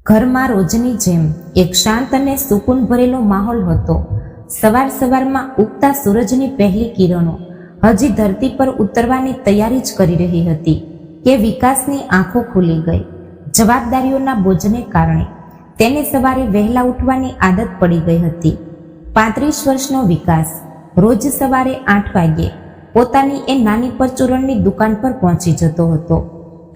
ઘરમાં રોજની જેમ એક શાંત અને સુકૂન ભરેલો માહોલ હતો. સવાર સવારમાં ઉગતા સૂરજની પહેલી કિરણો હજી ધરતી પર ઉતરવાની તૈયારી જ કરી રહી હતી કે વિકાસની આંખો ખુલી ગઈ. જવાબદારીઓના બોજને કારણે તેને સવારે વહેલા ઉઠવાની આદત પડી ગઈ હતી. 35 વર્ષનો વિકાસ રોજ સવારે 8 વાગ્યે પોતાની એ નાની પરચુરણની દુકાન પર પહોંચી જતો હતો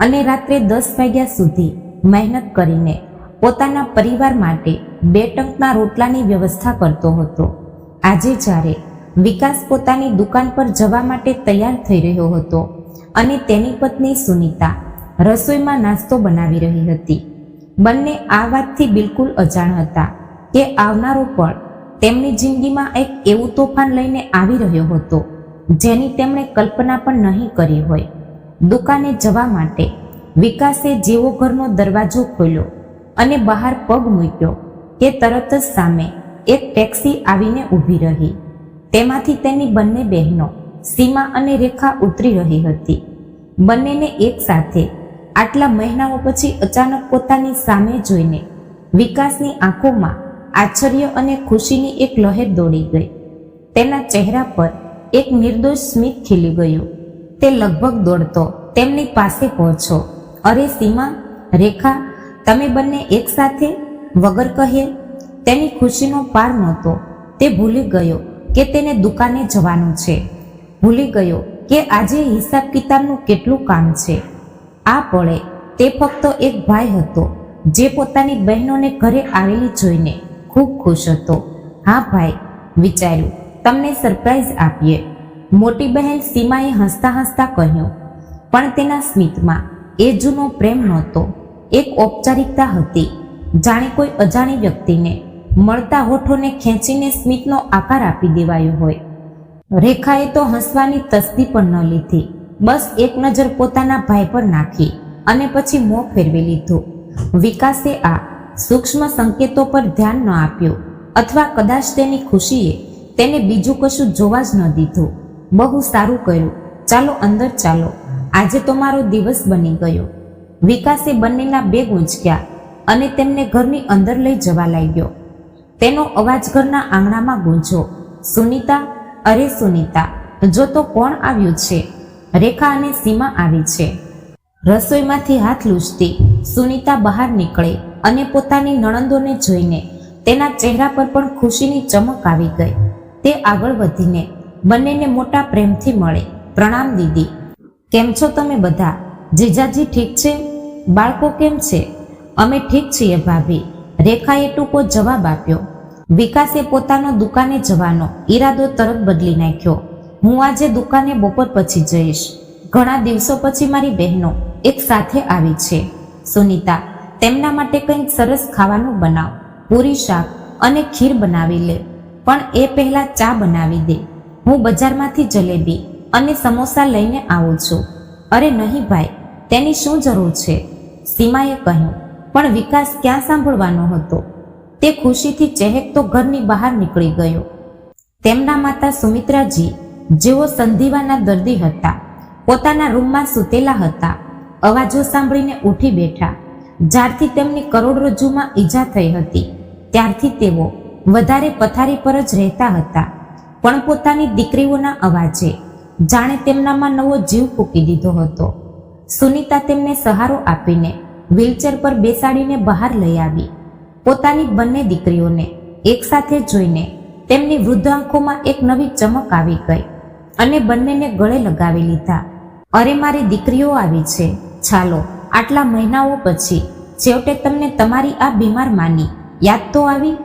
અને રાત્રે 10 વાગ્યા સુધી મહેનત કરીને પોતાના પરિવાર માટે 2 ટંકના રોટલાની વ્યવસ્થા કરતો હતો. આજે જ્યારે વિકાસ પોતાની દુકાન પર જવા માટે તૈયાર થઈ રહ્યો હતો અને તેની પત્ની સુનીતા રસોઈમાં નાસ્તો બનાવી રહી હતી, બંને આ વાતથી બિલકુલ અજાણ હતા કે આવનારો પળ તેમની જિંદગીમાં એક એવું તોફાન લઈને આવી રહ્યો હતો જેની તેમણે કલ્પના પણ નહીં કરી હોય. દુકાને જવા માટે વિકાસે જેવો ઘરનો દરવાજો ખોલ્યો અને બહાર પગ મૂક્યો કે તરત જ સામે એક ટેક્સી આવીને ઊભી રહી. તેમાંથી તેની બંને બહેનો સીમા અને રેખા ઉતરી રહી હતી. બંનેને એક સાથે આટલા મહિનાઓ પછી અચાનક પોતાની સામે જોઈને વિકાસની આંખોમાં આશ્ચર્ય અને ખુશીની એક લહેર દોડી ગઈ. તેના ચહેરા પર એક નિર્દોષ સ્મિત ખીલી ગયું. તે લગભગ દોડતો તેમની પાસે પહોંચ્યો. અરે સીમા, રેખા, તમે બંને એક સાથે? વગર કહે તેની ખુશીનો પાર નહોતો. તે ભૂલી ગયો કે તેને દુકાને જવાનું છે, ભૂલી ગયો કે આજે હિસાબ કિતાબનું કેટલું કામ છે. આ પળે તે ફક્ત એક ભાઈ હતો જે પોતાની બહેનોને ઘરે આવેલી જોઈને ખૂબ ખુશ હતો. હા ભાઈ, વિચાર્યું તમને સરપ્રાઈઝ આપીએ, મોટી બહેન સીમાએ હસતા હસતા કહ્યું. પણ તેના સ્મિતમાં એ જૂનો પ્રેમ નહોતો, એક ઔપચારિકતા હતી, જાણે કોઈ અજાણી વ્યક્તિને મળતા હોઠોને ખેંચીને સ્મિતનો આકાર આપી દેવાયો હોય. રેખાએ તો હસવાની તસ્દી પણ ન લીધી, બસ એક નજર પોતાના ભાઈ પર નાખી અને પછી મોં ફેરવી લીધું. વિકાસે આ સૂક્ષ્મ સંકેતો પર ધ્યાન ન આપ્યું, અથવા કદાચ તેની ખુશીએ તેને બીજું કશું જોવા જ ન દીધું. બહુ સારું કર્યું, ચાલો અંદર ચાલો, આજે તો મારો દિવસ બની ગયો. વિકાસે બંનેના બેગ ઊંચક્યા અને તેમને ઘરની અંદર લઈ જવા લાગ્યો. તેનો અવાજ ઘરના આંગણામાં ગૂંજ્યો. સુનીતા, અરે સુનીતા, જો તો કોણ આવ્યું છે? રેખા અને સીમા આવી છે. રસોઈમાંથી હાથ લૂછતી સુનીતા બહાર નીકળી અને પોતાની નણંદોને જોઈને તેના ચહેરા પર પણ ખુશીની ચમક આવી ગઈ. તે આગળ વધીને બંનેને મોટા પ્રેમથી મળે. પ્રણામ દીદી, કેમ છો તમે બધા? જીજાજી ઠીક છે? બાળકો કેમ છે? અમે ઠીક છીએ ભાભી, રેખાએ ટૂંકો જવાબ આપ્યો. વિકાસે પોતાનો દુકાને જવાનો ઈરાદો તરત બદલી નાખ્યો. હું આજે દુકાને બપોર પછી જઈશ. ઘણા દિવસો પછી મારી બહેનો એક સાથે આવી છે. સુનીતા, તેમના માટે કંઈક સરસ ખાવાનું બનાવ, પૂરી, શાક અને ખીર બનાવી લે, પણ એ પહેલા ચા બનાવી દે. હું બજારમાંથી જલેબી અને સમોસા લઈને આવું છું. અરે નહીં ભાઈ, તેની શું જરૂર છે? સીમાએ કહ્યું. પણ વિકાસ ક્યાં સાંભળવાનો હતો? તે ખુશીથી ચહેકતો ઘરની બહાર નીકળી ગયો. તેમના માતા સુમિત્રાજી, જેઓ સંધિવાના દર્દી હતા, પોતાના રૂમમાં સૂતેલા હતા. અવાજો સાંભળીને ઉઠી બેઠા. જ્યારથી તેમની કરોડરજ્જુમાં ઈજા થઈ હતી ત્યારથી તેઓ વધારે પથારી પર જ રહેતા હતા. પણ પોતાની દીકરીઓના અવાજે જાણે તેમનામાં નવો જીવ ફૂંકી દીધો હતો. સુનીતા તેમને સહારો આપીને વ્હીલચેર પર બેસાડીને બહાર લઈ આવી. પોતાની બંને દીકરીઓને એકસાથે જોઈને તેમની વૃદ્ધ આંખોમાં એક નવી ચમક આવી ગઈ અને બંનેને ગળે લગાવી લીધા. અરે મારી દીકરીઓ આવી છે, ચાલો, આટલા મહિનાઓ પછી છેવટે તમને તમારી આ બીમાર માની યાદ તો આવી.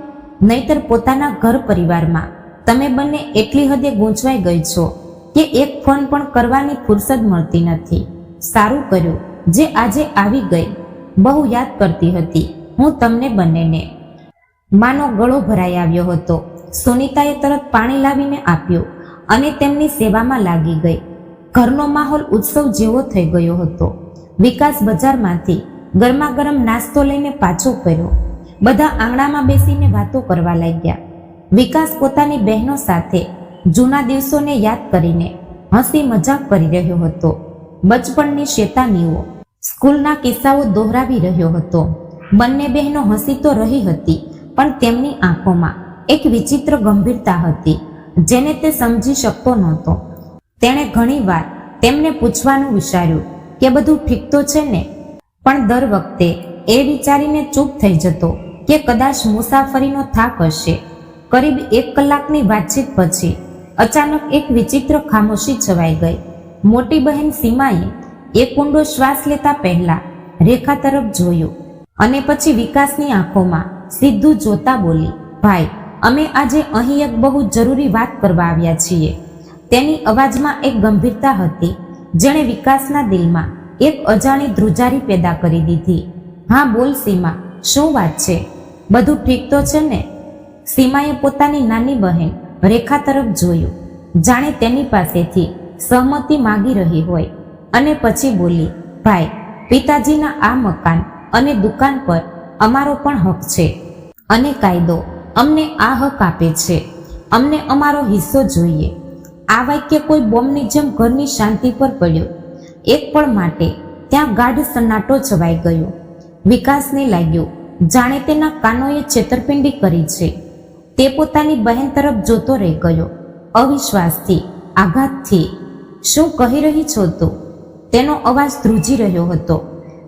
નહીતર પોતાના ઘર પરિવારમાં તમે બંને એટલી હદે ગૂંચવાઈ ગઈ છો કે એક ફોન પણ કરવાની ફુરસદ મળતી નથી. સારું કર્યું જે આજે આવી ગઈ. બહુ યાદ કરતી હતી હું તમને બંનેને. માનો ગળો ભરાઈ આવ્યો હતો. સુનીતાએ તરત પાણી લાવીને આપ્યું અને તેમની સેવામાં લાગી ગઈ. ઘરનો માહોલ ઉત્સવ જેવો થઈ ગયો હતો. વિકાસ બજારમાંથી ગરમા ગરમ નાસ્તો લઈને પાછો ફર્યો. બધા આંગણામાં બેસીને વાતો કરવા લાગ્યા. વિકાસ પોતાની બહેનો સાથે જૂના દિવસોને યાદ કરીને હસી મજાક કરી રહ્યો હતો. બચપણની શેતાનીઓ, સ્કૂલના કિસ્સાઓ દોહરાવી રહ્યો હતો. બંને બહેનો હસી તો રહી હતી, પણ તેમની આંખોમાં એક વિચિત્ર ગંભીરતા હતી જેને તે સમજી શકતો નહોતો. તેણે ઘણીવાર તેમને પૂછવાનું વિચાર્યું કે બધું ઠીક તો છે ને, પણ દર વખતે એ વિચારીને ચૂપ થઈ જતો કે કદાચ મુસાફરીનો થાક હશે. કરીબ 1 કલાકની વાતચીત પછી અચાનક એક વિચિત્ર ખામોશી છવાઈ ગઈ. મોટી બહેન સીમાએ એક ઊંડો શ્વાસ લેતા પહેલા રેખા તરફ જોયું અને પછી વિકાસની આંખોમાં સીધું જોતા બોલી, ભાઈ, અમે આજે અહીં એક બહુ જરૂરી વાત કરવા આવ્યા છીએ. તેની અવાજમાં એક ગંભીરતા હતી જેણે વિકાસના દિલમાં એક અજાણી ધ્રુજારી પેદા કરી દીધી. હા બોલ સીમા, શું વાત છે? બધું ઠીક તો છે ને? સીમાએ પોતાની નાની બહેન રેખા તરફ જોયું, જાણે તેની પાસેથી સહમતિ માગી રહી હોય, અને પછી બોલી, ભાઈ, પિતાજીના આ મકાન અને દુકાન પર અમારો પણ હક છે અને કાયદો અમને આ હક આપે છે. અમને અમારો હિસ્સો જોઈએ. આ વાક્ય કોઈ બોમ્બની જેમ ઘરની શાંતિ પર પડ્યું. એક પળ માટે ત્યાં ગાઢ સન્નાટો છવાઈ ગયો. વિકાસને લાગ્યું જાણે તેના કાનોએ છેતરપિંડી કરી છે. તે પોતાની બહેન તરફ જોતો રહી ગયો, અવિશ્વાસથી, આઘાતથી. શું કહી રહી છો તું? તેનો અવાજ ધ્રુજી રહ્યો હતો.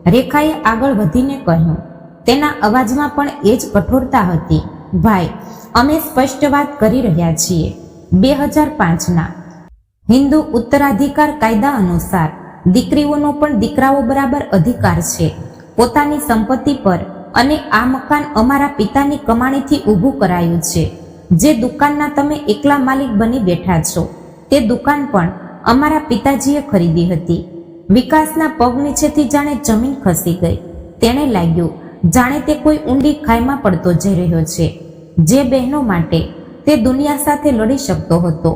રેખાએ આગળ વધીને કહ્યું, તેના અવાજમાં પણ એ જ કઠોરતા હતી, ભાઈ, અમે સ્પષ્ટ વાત કરી રહ્યા છીએ. 2005ના હિન્દુ ઉત્તરાધિકાર કાયદા અનુસાર દીકરીઓનો પણ દીકરાઓ બરાબર અધિકાર છે પોતાની સંપત્તિ પર, અને આ મકાન અમારા પિતાની કમાણીથી ઊભું કરાયું છે. જે દુકાનના તમે એકલા માલિક બની બેઠા છો, તે દુકાન પણ અમારા પિતાજીએ ખરીદી હતી. વિકાસના પગ નીચેથી જાણે જમીન ખસી ગઈ. તેણે લાગ્યું જાણે તે કોઈ ઊંડી ખાઈમાં પડતો જઈ રહ્યો છે. જે બહેનો માટે તે દુનિયા સાથે લડી શકતો હતો,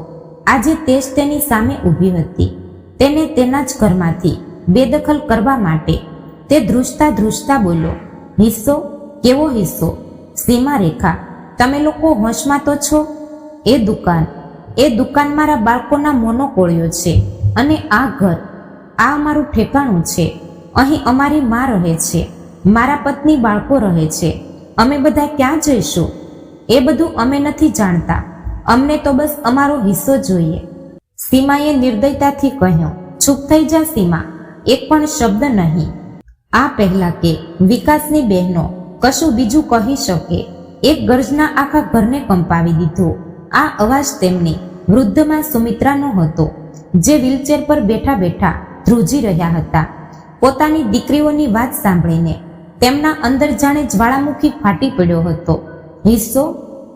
આજે તે જ તેની સામે ઊભી હતી. તેને તેના જ ઘરમાંથી બેદખલ કરવા માટે તે ધ્રુજતા ધ્રુજતા બોલ્યો, હિસ્સો? કેવો હિસ્સો? સીમા, રેખા, તમે લોકો હોશમાં તો છો? એ દુકાન મારા બાળકોના મોનોપોળિયો છે, અને આ ઘર, આ અમારું ઠેકાણું છે. અહીં અમારી મા રહે છે, મારા પત્ની, બાળકો રહે છે. અમે બધા ક્યાં જઈશું? એ બધું અમે નથી જાણતા. અમને તો બસ અમારો હિસ્સો જોઈએ. સીમાએ નિર્દયતાથી કહ્યું, ચૂપ થઈ જા સીમા, એક પણ શબ્દ નહીં. આ પહેલા કે વિકાસની બહેનો કશું બીજું કહી શકે, એક ગર્જના આખા ઘરને કંપાવી દીધું. આ અવાજ તેમની વૃદ્ધમાં સુમિત્રાનો હતો, જે વ્હીલચેર પર બેઠા બેઠા ધ્રુજી રહ્યા હતા. પોતાની દીકરીઓની વાત સાંભળીને તેમના અંદર જાણે જ્વાળામુખી ફાટી પડ્યો હતો. હિસ્સો?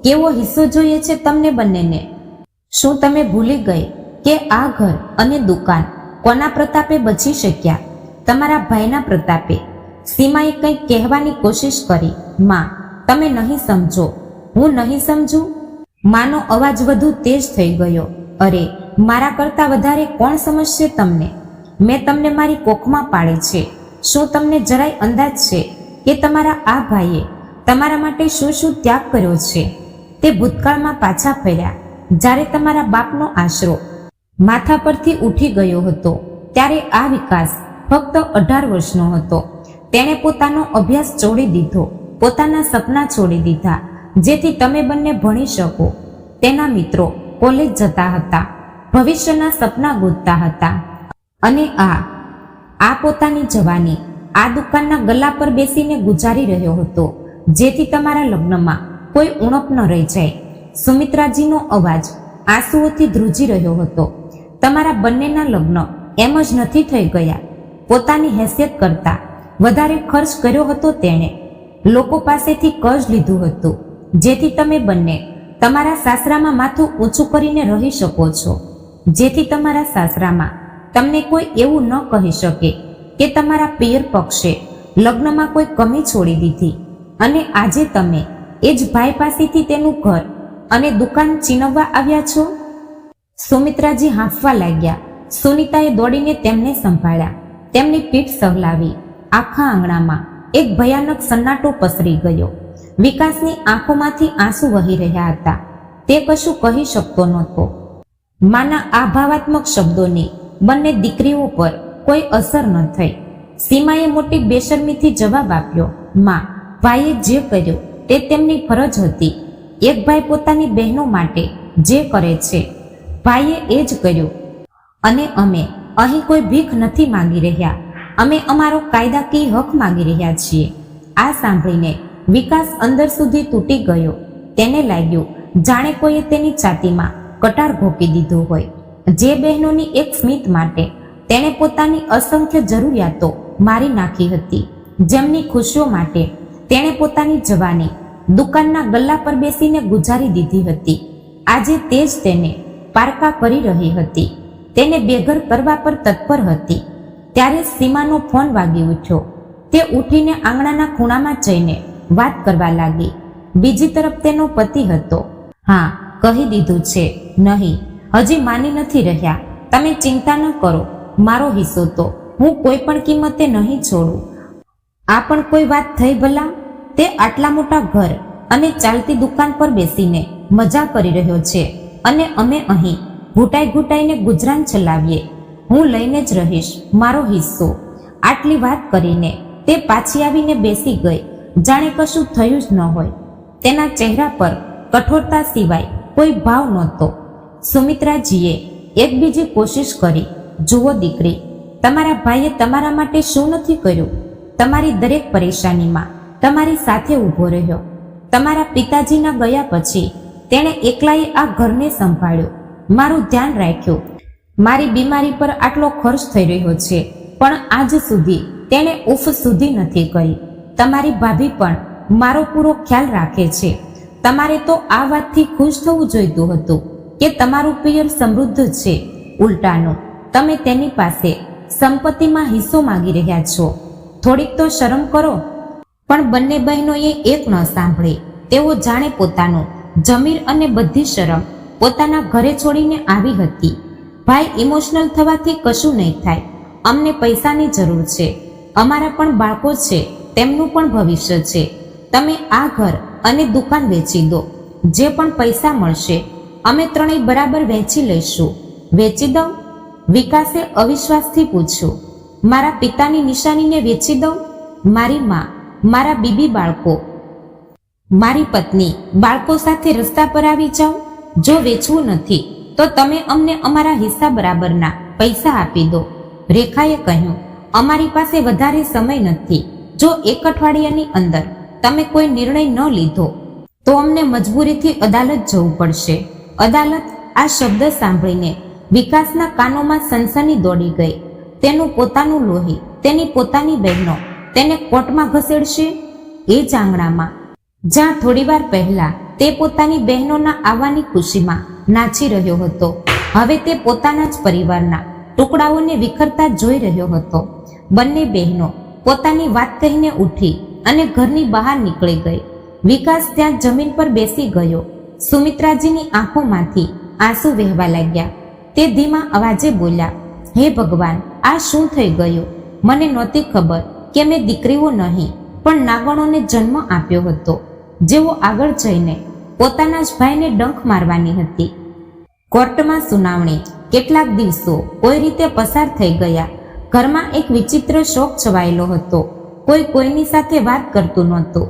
કેવો હિસ્સો જોઈએ છે તમને બંનેને? શું તમે ભૂલી ગઈ કે આ ઘર અને દુકાન કોના પ્રતાપે બચી શક્યા? તમારા ભાઈના પ્રતાપે. સીમાએ કંઈક કહેવાની કોશિશ કરી. માં, તમે નહીં સમજો. હું નહીં સમજું? માનો અવાજ વધુ તેજ થઈ ગયો. અરે, મારા કરતાં વધારે કોણ સમજશે તમને? મેં તમને મારી કોખમાં પાડી છે. શું તમને જરાય અંદાજ છે કે તમારા આ ભાઈએ તમારા માટે શું શું ત્યાગ કર્યો છે? તે ભૂતકાળમાં પાછા ફર્યા જ્યારે તમારા બાપનો આશરો માથા પરથી ઉઠી ગયો હતો. ત્યારે આ વિકાસ ફક્ત 18 વર્ષનો હતો. તેણે પોતાનો અભ્યાસ છોડી દીધો, પોતાના સપના છોડી દીધા, જેથી તમે બંને ભણી શકો. તેના મિત્રો કોલેજ જતા હતા, ભવિષ્યના સપના ગોતતા હતા, અને આ પોતાની જવાની આ દુકાનના ગલ્લા પર બેસીને ગુજારી રહ્યો હતો, જેથી તમારા લગ્નમાં કોઈ ઉણપ ન રહી જાય. સુમિત્રાજીનો અવાજ આંસુઓથી ધ્રુજી રહ્યો હતો. તમારા બંનેના લગ્ન એમ જ નથી થઈ ગયા. પોતાની હેસિયત કરતાં વધારે ખર્ચ કર્યો હતો તેણે. લોકો પાસેથી કર્જ લીધું હતું, જેથી તમે બંને તમારા સાસરામાં માથું ઊંચું કરીને રહી શકો છો, જેથી તમારા સાસરામાં તમને કોઈ એવું ન કહી શકે કે તમારા પિયર પક્ષે લગ્નમાં કોઈ કમી છોડી દીધી. અને આજે તમે એ જ ભાઈ પાસેથી તેનું ઘર અને દુકાન છીનવવા આવ્યા છો. સુમિત્રાજી હાંફવા લાગ્યા. સુનીતાએ દોડીને તેમને સંભાળ્યા, તેમની પીઠ સહલાવી. આખા આંગણામાં એક ભયાનક સન્નાટો પસરી ગયો. વિકાસની આંખોમાંથી આંસુ વહી રહ્યા હતા. તે કશું કહી શકતો નહોતો. માના આ ભાવાત્મક શબ્દોની બંને દીકરીઓ પર કોઈ અસર ન થઈ. સીમાએ મોટી બેશરમીથી જવાબ આપ્યો, માં, ભાઈએ જે કર્યું તે તેમની ફરજ હતી. એક ભાઈ પોતાની બહેનો માટે જે કરે છે, ભાઈએ એ જ કર્યું. અને અમે અહીં કોઈ ભીખ નથી માંગી રહ્યા, અમે અમારો કાયદાકીય હક માંગી રહ્યા છીએ. આ સાંભળીને વિકાસ અંદર સુધી તૂટી ગયો. તેને લાગ્યું જાણે કોઈએ તેની છાતીમાં કટાર ભોંકી દીધો હોય. જે બહેનોની એક સ્મિત માટે તેણે પોતાની અસંખ્ય જરૂરિયાતો મારી નાખી હતી, જેમની ખુશીઓ માટે તેણે પોતાની જવાની દુકાનના ગલ્લા પર બેસીને ગુજારી દીધી હતી, આજે તે જ તેને પારકા કરી રહી હતી, તેને બેઘર કરવા પર તત્પર હતી. ત્યારે સીમાનો ફોન વાગી ઉઠ્યો. તે ઉઠીને આંગણાના ખૂણામાં જઈને વાત કરવા લાગી. બીજી તરફ તેનો પતિ હતો. હા, કહી દીધું છે. નહીં, હજી માની નથી રહ્યા. તમે ચિંતા ન કરો, મારો હિસ્સો તો હું કોઈ પણ કિંમતે નહીં છોડું. આ પણ કોઈ વાત થઈ ભલા? તે આટલા મોટા ઘર અને ચાલતી દુકાન પર બેસીને મજા કરી રહ્યો છે અને અમે અહીં ઘૂંટાઈ ઘૂંટાઈને ગુજરાન ચલાવીએ. હું લઈને જ રહીશ મારો હિસ્સો. આટલી વાત કરીને તે પાછી આવીને બેસી ગઈ, જાણે કશું થયું જ ન હોય. તેના ચહેરા પર કઠોરતા સિવાય કોઈ ભાવ નહોતો. સુમિત્રાજીએ એક બીજી કોશિશ કરી. જુઓ દીકરી, તમારા ભાઈએ તમારા માટે શું નથી કર્યું? તમારી દરેક પરેશાનીમાં તમારી સાથે ઊભો રહ્યો. તમારા પિતાજીના ગયા પછી તેણે એકલાએ આ ઘરને સંભાળ્યું, મારું ધ્યાન રાખ્યું. મારી બીમારી પર આટલો ખર્ચ થઈ રહ્યો છે, પણ આજ સુધી તેણે ઉફ સુધી નથી કરી. તમારી ભાભી પણ મારો પૂરો ખ્યાલ રાખે છે. તમારે તો આ વાતથી ખુશ થવું જોઈતું હતું કે તમારું પિયર સમૃદ્ધ છે. ઉલટાનું તમે તેની પાસે સંપત્તિમાં હિસ્સો માંગી રહ્યા છો. થોડીક તો શરમ કરો. પણ બંને બહેનોએ એક ન સાંભળી. તેઓ જાણે પોતાનું જમીર અને બધી શરમ પોતાના ઘરે છોડીને આવી હતી. ભાઈ, ઇમોશનલ થવાથી કશું નહીં થાય. અમને પૈસાની જરૂર છે. અમારા પણ બાળકો છે, તેમનું પણ ભવિષ્ય છે. તમે આ ઘર અને દુકાન વેચી દો. જે પણ પૈસા મળશે અમે ત્રણેય બરાબર વહેંચી લઈશું. વેચી દઉં? વિકાસે અવિશ્વાસથી પૂછ્યું. મારા પિતાની નિશાનીને વેચી દઉં? મારી માં, મારા બીબી બાળકો, મારી પત્ની, બાળકો સાથે રસ્તા પર આવી જાઓ? જો વેચવું નથી તો તમે અમને અમારા હિસ્સા બરાબરના પૈસા આપી દો. રેખાએ કહ્યું, અમારી પાસે વધારે સમય નથી. જો એક અઠવાડિયાની અંદર તમે કોઈ નિર્ણય ન લીધો તો અમને મજબૂરીથી અદાલત જવું પડશે. અદાલત? આ શબ્દ સાંભળીને વિકાસના કાનોમાં સનસની દોડી ગઈ. તેનું પોતાનું લોહી, તેની પોતાની બહેનો તેને કોર્ટમાં ઘસેડશે? એ જ આંગણામાં જ્યાં થોડીવાર પહેલા તે પોતાની બહેનોના આવવાની ખુશીમાં નાચી રહ્યો હતો, હવે તે પોતાના જ પરિવારના ટુકડાઓને વિખરતા જોઈ રહ્યો હતો. બંને બહેનો પોતાની વાત કહીને ઉઠી અને ઘરની બહાર નીકળી ગઈ. વિકાસ ત્યાં જમીન પર બેસી ગયો. સુમિત્રાજીની આંખોમાંથી આંસુ વહેવા લાગ્યા. તે ધીમા અવાજે બોલ્યા, હે ભગવાન, આ શું થઈ ગયું? મને નહોતી ખબર કે મેં દીકરીઓ નહીં પણ નાગણોને જન્મ આપ્યો હતો, જેઓ આગળ જઈને પોતાના જ ભાઈને ડંખ મારવાની હતી. કોર્ટમાં સુનાવણી. કેટલાક દિવસો કોઈ રીતે પસાર થઈ ગયા. ઘરમાં એક વિચિત્ર શોક છવાયેલો હતો. કોઈ કોઈની સાથે વાત કરતું નહોતું.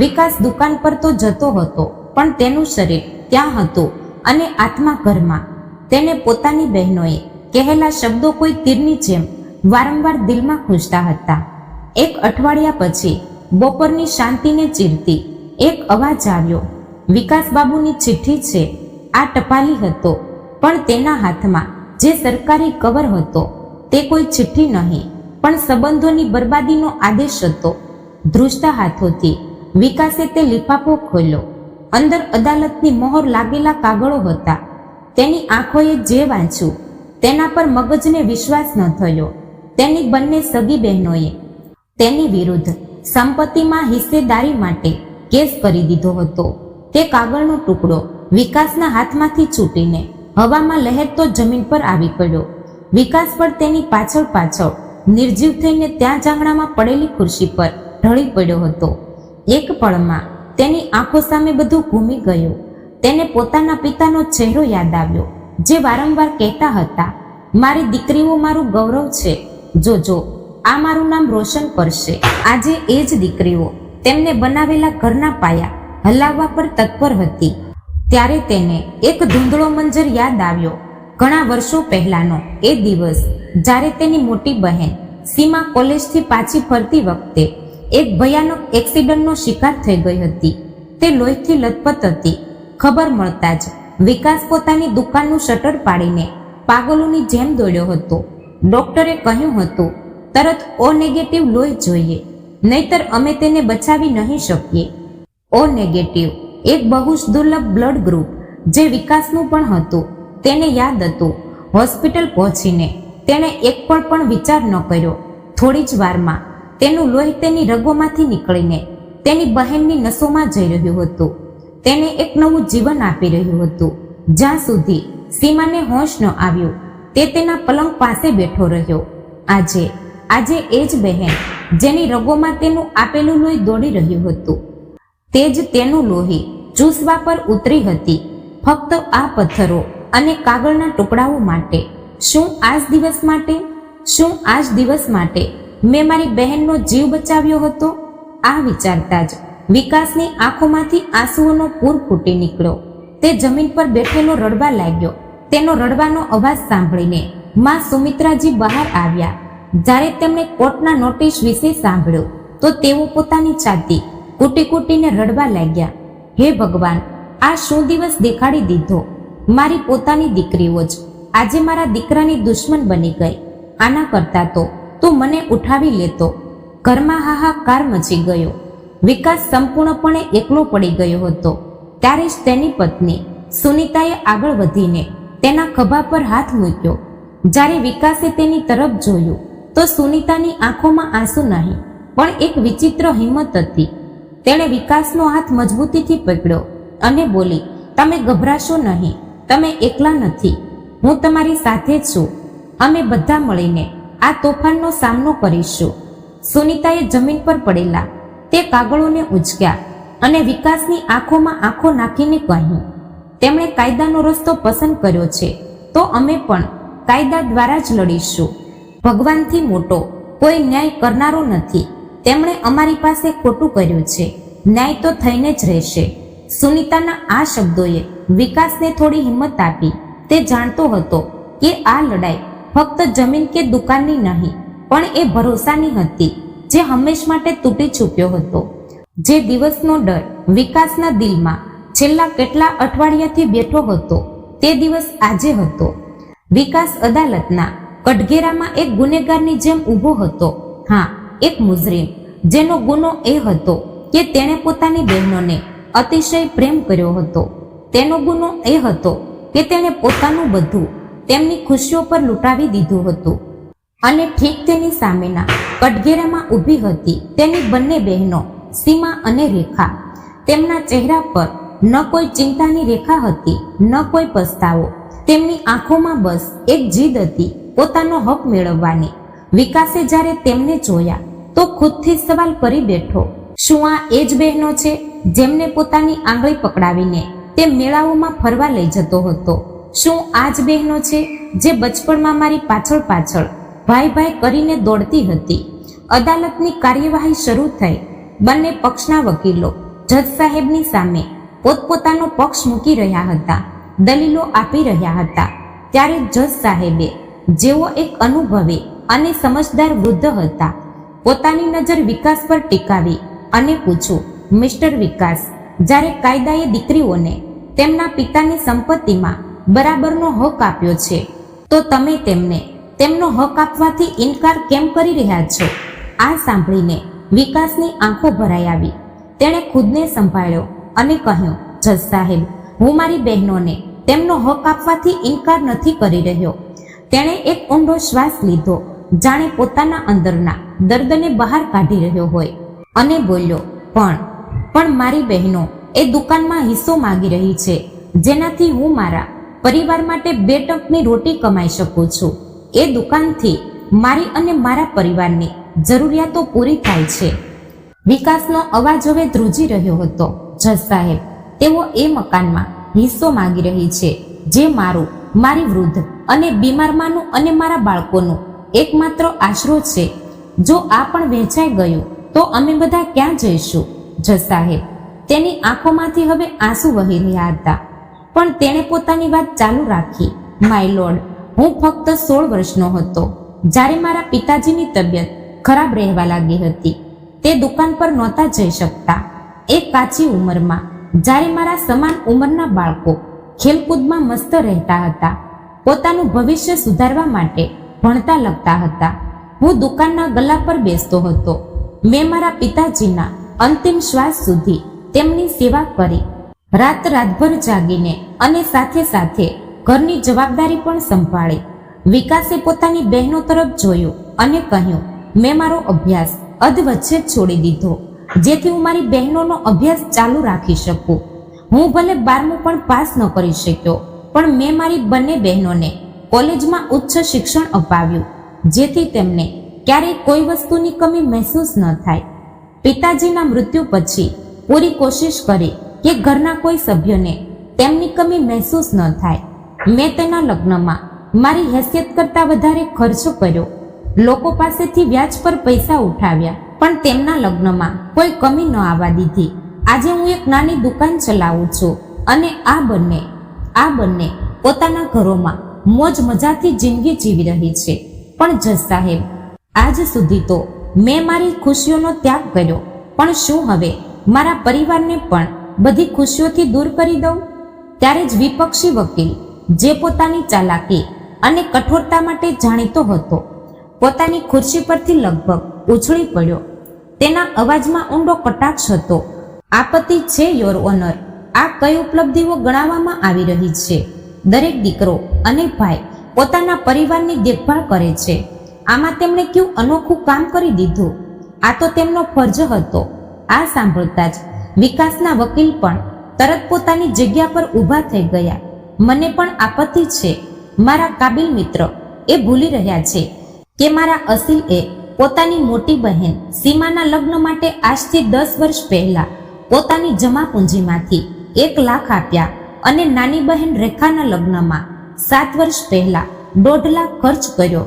વિકાસ દુકાન પર તો જતો હતો, પણ તેનું શરીર ત્યાં હતું અને આત્મા ઘરમાં. તેને પોતાની બહેનોએ કહેલા શબ્દો કોઈ તીરની જેમ વારંવાર દિલમાં ખૂંચતા હતા. એક અઠવાડિયા પછી બપોરની શાંતિને ચીરતી એક અવાજ આવ્યો. વિકાસ બાબુની ચિઠ્ઠી છે. આ ટપાલી હતો, પણ તેના હાથમાં જે સરકારી કવર હતો તે કોઈ ચિઠ્ઠી નહીં પણ સંબંધોની બરબાદીનો આદેશ હતો. ધ્રુજતા હાથોથી વિકાસે તે લિફાફો ખોલ્યો. અંદર અદાલતની મોહર લાગેલા કાગળો હતા. તેની આંખોએ જે વાંચ્યું તેના પર મગજને વિશ્વાસ ન થયો. તેની બંને સગી બહેનોએ તેની વિરુદ્ધ સંપત્તિમાં હિસ્સેદારી માટે કેસ કરી દીધો હતો. તે કાગળનો ટુકડો વિકાસના હાથમાંથી છૂટીને હવામાં લહેરતો જમીન પર આવી પડ્યો. વિકાસ પણ તેની પાછળ પાછળ નિર્જીવ થઈને ત્યાં જાંગણામાં પડેલી ખુરશી પર ઢળી પડ્યો હતો. એક પળમાં તેની આંખો સામે બધું ઘૂમી ગયું. તેને પોતાના પિતાનો ચહેરો યાદ આવ્યો, જે વારંવાર કહેતા હતા, મારી દીકરીઓ મારું ગૌરવ છે. જોજો, આ મારું નામ રોશન કરશે. આજે એ જ દીકરીઓ તેમને બનાવેલા ઘરના પાયા હલાવવા પર તત્પર હતી. ત્યારે તેને એક ધૂંધળો મંજર યાદ આવ્યો. ઘણા વર્ષો પહેલાનો એ દિવસ, જ્યારે તેની મોટી બહેન સીમા કોલેજથી પાછી ફરતી વખતે એક ભયાનક એક્સિડન્ટનો શિકાર થઈ ગઈ હતી. તે લોહીથી લથપથ હતી. ખબર મળતા જ વિકાસ પોતાની દુકાનનું શટર પાડીને પાગલોની જેમ દોડ્યો હતો. ડોક્ટરે કહ્યું હતું, તરત ઓ નેગેટિવ લોહી જોઈએ, નહીતર અમે તેને બચાવી નહીં શકીએ. ઓ નેગેટિવ એક બહુ જ દુર્લભ બ્લડ ગ્રુપ, જે વિકાસનું પણ હતું. તેને યાદ હતું. હોસ્પિટલ પહોંચીને તેણે એક પળ પણ વિચાર ન કર્યો. થોડી જ વારમાં તેનું લોહી તેની રગોમાંથી નીકળીને તેની બહેનની નસોમાં જઈ રહ્યું હતું. તેને એક નવું જીવન આપી રહ્યું હતું. જ્યાં સુધી સીમાને હોશ ન આવ્યો, તે તેના પલંગ પાસે બેઠો રહ્યો. આજે એ જ બહેન જેની રગોમાં તેનું આપેલું લોહી દોડી રહ્યું હતું, તે જ તેનું લોહી ચૂસવા પર ઉતરી હતી, ફક્ત આ પથ્થરો અને કાગળના ટુકડાઓ માટે. શું આ જ દિવસ માટે? શું આ જ દિવસ માટે મેં મારી બહેનનો જીવ બચાવ્યો હતો? આ વિચારતા જ વિકાસની આંખોમાંથી આંસુઓનો પૂર ફૂટી નીકળ્યો. તે જમીન પર બેઠેલો રડવા લાગ્યો. તેનો રડવાનો અવાજ સાંભળીને માં સુમિત્રાજી બહાર આવ્યા. જ્યારે તેમણે કોર્ટના નોટિસ વિશે સાંભળ્યું તો તેઓ પોતાની છાતી કૂટી કૂટીને રડવા લાગ્યા. હે ભગવાન, આ શું દિવસ દેખાડી દીધો! મારી પોતાની દીકરીઓ જ આજે મારા દીકરાની દુશ્મન બની ગઈ. આના કરતા તો તું મને ઉઠાવી લેતો. ઘરમાં હાહાકાર મચી ગયો. વિકાસ સંપૂર્ણપણે એકલો પડી ગયો હતો. ત્યારે જ તેની પત્ની સુનીતાએ આગળ વધીને તેના ખભા પર હાથ મૂક્યો. જ્યારે વિકાસે તેની તરફ જોયું તો સુનીતાની આંખોમાં આંસુ નહીં, પણ એક વિચિત્ર હિંમત હતી. તેણે વિકાસનો હાથ મજબૂતીથી પકડ્યો અને બોલી, તમે ગભરાશો નહીં, તમે એકલા નથી, હું તમારી સાથે જ છું. અમે બધા મળીને આ તોફાનનો સામનો કરીશું. સુનીતાએ જમીન પર પડેલા તે કાગળોને ઉંચક્યા અને વિકાસની આંખોમાં આંખો નાખીને કહ્યું, તેમણે કાયદાનો રસ્તો પસંદ કર્યો છે, તો અમે પણ કાયદા દ્વારા જ લડીશું. ભગવાનથી મોટો કોઈ ન્યાય કરનારો નથી. તેમણે અમારી પાસે ખોટું કર્યું છે, ન્યાય તો થઈને જ રહેશે. સુનીતાના આ શબ્દોએ વિકાસને થોડી હિંમત આપી. તે જાણતો હતો કે આ લડાઈ ફક્ત જમીન કે દુકાનની નહીં, પણ એ ભરોસાની હતી જે હંમેશ માટે તૂટી ચૂક્યો હતો. જે દિવસનો ડર વિકાસના દિલમાં છેલ્લા કેટલા અઠવાડિયાથી બેઠો હતો, તે દિવસ આજે હતો. વિકાસ અદાલતના કટઘેરામાં એક ગુનેગારની જેમ ઊભો હતો. હા, એક મુજરીમ, જેનો ગુનો એ હતો કે તેણે પોતાની બહેનોને અતિશય પ્રેમ કર્યો હતો. તેનો ગુનો એ હતો કે તેણે પોતાનું બધું તેમની ખુશીઓ પર લૂંટાવી દીધું હતું. અને ઠીક તેની સામેના કટઘેરામાં ઊભી હતી તેની બંને બહેનો સીમા અને રેખા. તેમના ચહેરા પર ન કોઈ ચિંતાની રેખા હતી, ન કોઈ પસ્તાવો. તેમની આંખોમાં બસ એક જીદ હતી, પોતાનો હક મેળવવાની. વિકાસે જ્યારે તેમને જોયા તો ખુદથી સવાલ કરી બેઠો, શું આ એ જ બહેનો છે જેમને પોતાની આંગળી પકડાવીને તે મેળાઓમાં ફરવા લઈ જતો હતો? શું આ જ બહેનો છે જે બચપણમાં મારી પાછળ પાછળ ભાઈ ભાઈ કરીને દોડતી હતી? અદાલતની કાર્યવાહી શરૂ થઈ. બંને પક્ષના વકીલો જજ સાહેબની સામે પોતપોતાનો પક્ષ મૂકી રહ્યા હતા, દલીલો આપી રહ્યા હતા. ત્યારે જજ સાહેબે, જેઓ એક અનુભવી અને સમજદાર વૃદ્ધ હતા, પોતાની નજર વિકાસ પર ટીકાવી અને પૂછ્યું, મિસ્ટર વિકાસ, જ્યારે કાયદાએ દીકરીઓને તેમના પિતાની સંપત્તિમાં બરાબરનો હક આપ્યો છે, તો તમે તેમને તેમનો હક આપવાથી ઇનકાર કેમ કરી રહ્યા છો? આ સાંભળીને વિકાસની આંખો ભરાઈ આવી. તેણે ખુદને સંભાળ્યો અને કહ્યું, જજ સાહેબ, હું મારી બહેનોને તેમનો હક આપવાથી ઇનકાર નથી કરી રહ્યો. તેણે એક ઊંડો શ્વાસ લીધો, જાણે પોતાના અંદરના દર્દને બહાર કાઢી રહ્યો હોય, અને બોલ્યો, પણ મારી બહેનો એ દુકાનમાં હિસ્સો માંગી રહી છે, જેનાથી હું મારા પરિવાર માટે 2 ટંકની રોટી કમાઈ શકું છું. એ દુકાનથી મારી અને મારા પરિવારની જરૂરિયાતો પૂરી થાય છે. વિકાસનો અવાજ હવે ધ્રુજી રહ્યો હતો. જજ સાહેબ, તેઓ એ મકાનમાં હિસ્સો માંગી રહી છે જે મારું, મારી વૃદ્ધ અને બીમાર માનું અને મારા બાળકોનું એકમાત્ર આશરો છે. જો આ પણ વહેંચાઈ ગયું તો અમે બધા ક્યાં જઈશું? જજ સાહેબ, તેની આંખોમાંથી હવે આંસુ વહી રહ્યા હતા, પણ તેણે પોતાની વાત ચાલુ રાખી. માય લોર્ડ, હું ફક્ત 16 વર્ષનો હતો જ્યારે મારા પિતાજીની તબિયત ખરાબ રહેવા લાગી હતી. તે દુકાન પર નહોતા જઈ શકતા. એ કાચી ઉંમરમાં જ્યારે મારા સમાન ઉંમરના બાળકો ખેલકૂદમાં મસ્ત રહેતા હતા, પોતાનું ભવિષ્ય સુધારવા માટે ભણતા લખતા હતા, હું દુકાનના ગલ્લા પર બેસતો હતો. મેં મારા પિતાજીના અંતિમ શ્વાસ સુધી તેમની સેવા કરી, રાતભર જાગીને અને સાથે સાથે ઘરની જવાબદારી પણ સંભાળી. વિકાસે પોતાની બહેનો તરફ જોયું અને કહ્યું, મેં મારો અભ્યાસ અધવચ્ચે જ છોડી દીધો જેથી હું મારી બહેનોનો અભ્યાસ ચાલુ રાખી શકું. હું ભલે 12મું પણ પાસ ન કરી શક્યો, પણ મેં મારી બંને બહેનોને કોલેજમાં ઉચ્ચ શિક્ષણ અપાવ્યું જેથી તેમને ક્યારેય કોઈ વસ્તુની કમી મહેસૂસ ન થાય. પિતાજીના મૃત્યુ પછી પૂરી કોશિશ કરી કે ઘરના કોઈ સભ્યોને તેમની કમી મહેસૂસ ન થાય. મેં તેના લગ્નમાં મારી હેસિયત કરતાં વધારે ખર્ચ કર્યો. લોકો પાસેથી વ્યાજ પર પૈસા ઉઠાવ્યા, પણ તેમના લગ્નમાં કોઈ કમી ન આવવા દીધી. આજે હું એક નાની દુકાન ચલાવું છું અને આ બંને પોતાના ઘરોમાં મોજ મજાથી જિંદગી જીવી રહી છે. પણ જજ સાહેબ, આજ સુધી તો મેં મારી ખુશીઓનો ત્યાગ કર્યો, પણ શું હવે મારા પરિવારને પણ બધી ખુશીઓથી દૂર કરી દઉં? ત્યારે જ વિપક્ષી વકીલ, જે પોતાની ચાલાકી અને કઠોરતા માટે જાણીતો હતો, પોતાની ખુરશી પરથી લગભગ ઉછળી પડ્યો. તેના અવાજમાં ઊંડો કટાક્ષ હતો. આપત્તિ છે યોર ઓનર, આ કઈ ઉપલબ્ધિઓ ગણાવવામાં આવી રહી છે? દરેક દીકરો અને ભાઈ પોતાના પરિવારની દેખભાળ કરે છે. આમાં તેમણે કેવું અનોખું કામ કરી દીધું? આ તો તેમનો ફરજ હતો. આ સાંભળતા જ વિકાસના વકીલ પણ તરત પોતાની જગ્યા પર ઊભા થઈ ગયા. મને પણ આપત્તિ છે. મારા કાબિલ મિત્ર એ ભૂલી રહ્યા છે કે મારા અસીલ એ પોતાની મોટી બહેન સીમાના લગ્ન માટે આજથી 10 વર્ષ પહેલા પોતાની જમા પૂંજીમાંથી 1 લાખ આપ્યા અને નાની બહેન રેખાના લગ્નમાં 7 વર્ષ પહેલા 1.5 લાખ ખર્ચ કર્યો.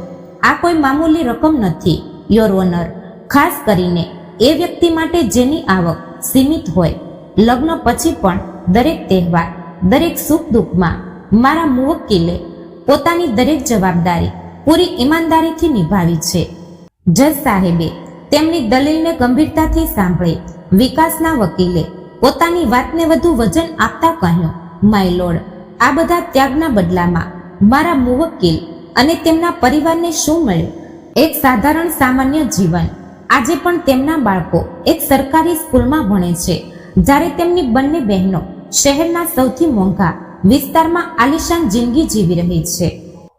આ કોઈ મામૂલી રકમ નથી યોર ઓનર, ખાસ કરીને એ વ્યક્તિ માટે જેની આવક સીમિત હોય. લગ્ન પછી પણ દરેક તહેવાર, દરેક સુખ દુઃખમાં મારા મુવક્કીલે પોતાની દરેક જવાબદારી પૂરી ઈમાનદારીથી નિભાવી છે. જજ સાહેબે તેમની દલીલને ગંભીરતાથી સાંભળી. વિકાસના વકીલે પોતાની વાતને વધુ વજન આપતા કહ્યું, માય લોર્ડ, આ બધા ત્યાગના બદલામાં મારા મુવક્કીલ અને તેમના પરિવારને શું મળ્યું? એક સાધારણ સામાન્ય જીવન. આજે પણ તેમના બાળકો એક સરકારી સ્કૂલમાં ભણે છે, જ્યારે તેમની બંને બહેનો શહેરના સૌથી મોંઘા વિસ્તારમાં આલિશાન જિંદગી જીવી રહી છે.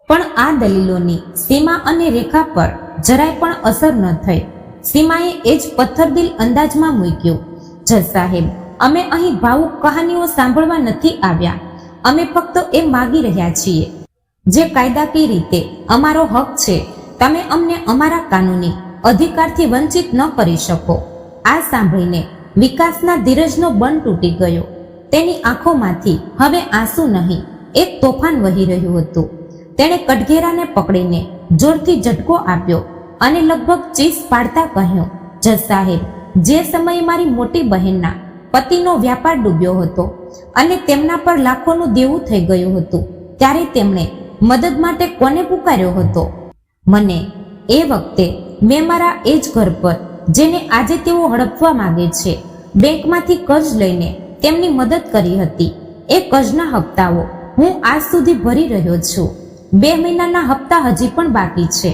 પણ આ દલીલોની સીમા અને રેખા પર જરાય પણ અસર ન થઈ. સીમાએ એ જ પથ્થરદિલ અંદાજમાં મૂક્યું, જજ સાહેબ, અમે અહીં ભાવુક કહાનીઓ સાંભળવા નથી આવ્યા. અમે ફક્ત એ માગી રહ્યા છીએ જે કાયદાકીય રીતે અમારો હક છે. તમે અમને અમારા કાનૂની અધિકારથી વંચિત ન કરી શકો. આ સાંભળીને વિકાસના ધીરજનો બંધ તૂટી ગયો. તેની આંખોમાંથી હવે આંસુ નહીં, એક તોફાન વહી રહ્યું હતું. તેણે કટઘેરાને પકડીને જોરથી ઝટકો આપ્યો અને લગભગ ચીસ પાડતા કહ્યું, જજ સાહેબ, જે સમયે મારી મોટી બહેનના પતિનો વ્યાપાર ડૂબ્યો હતો અને તેમના પર લાખોનું દેવું થઈ ગયું હતું, ત્યારે તેમણે મદદ માટે કોને પુકાર્યો હતો? મને. એ વખતે મેં મારા એ જ ઘર પર, જેને આજે તેઓ હડપવા માંગે છે, બેંકમાંથી કર્જ લઈને તેમની મદદ કરી હતી. એ કર્જના હપ્તાઓ હું આજ સુધી ભરી રહ્યો છું. 2 મહિનાના હપ્તા હજી પણ બાકી છે.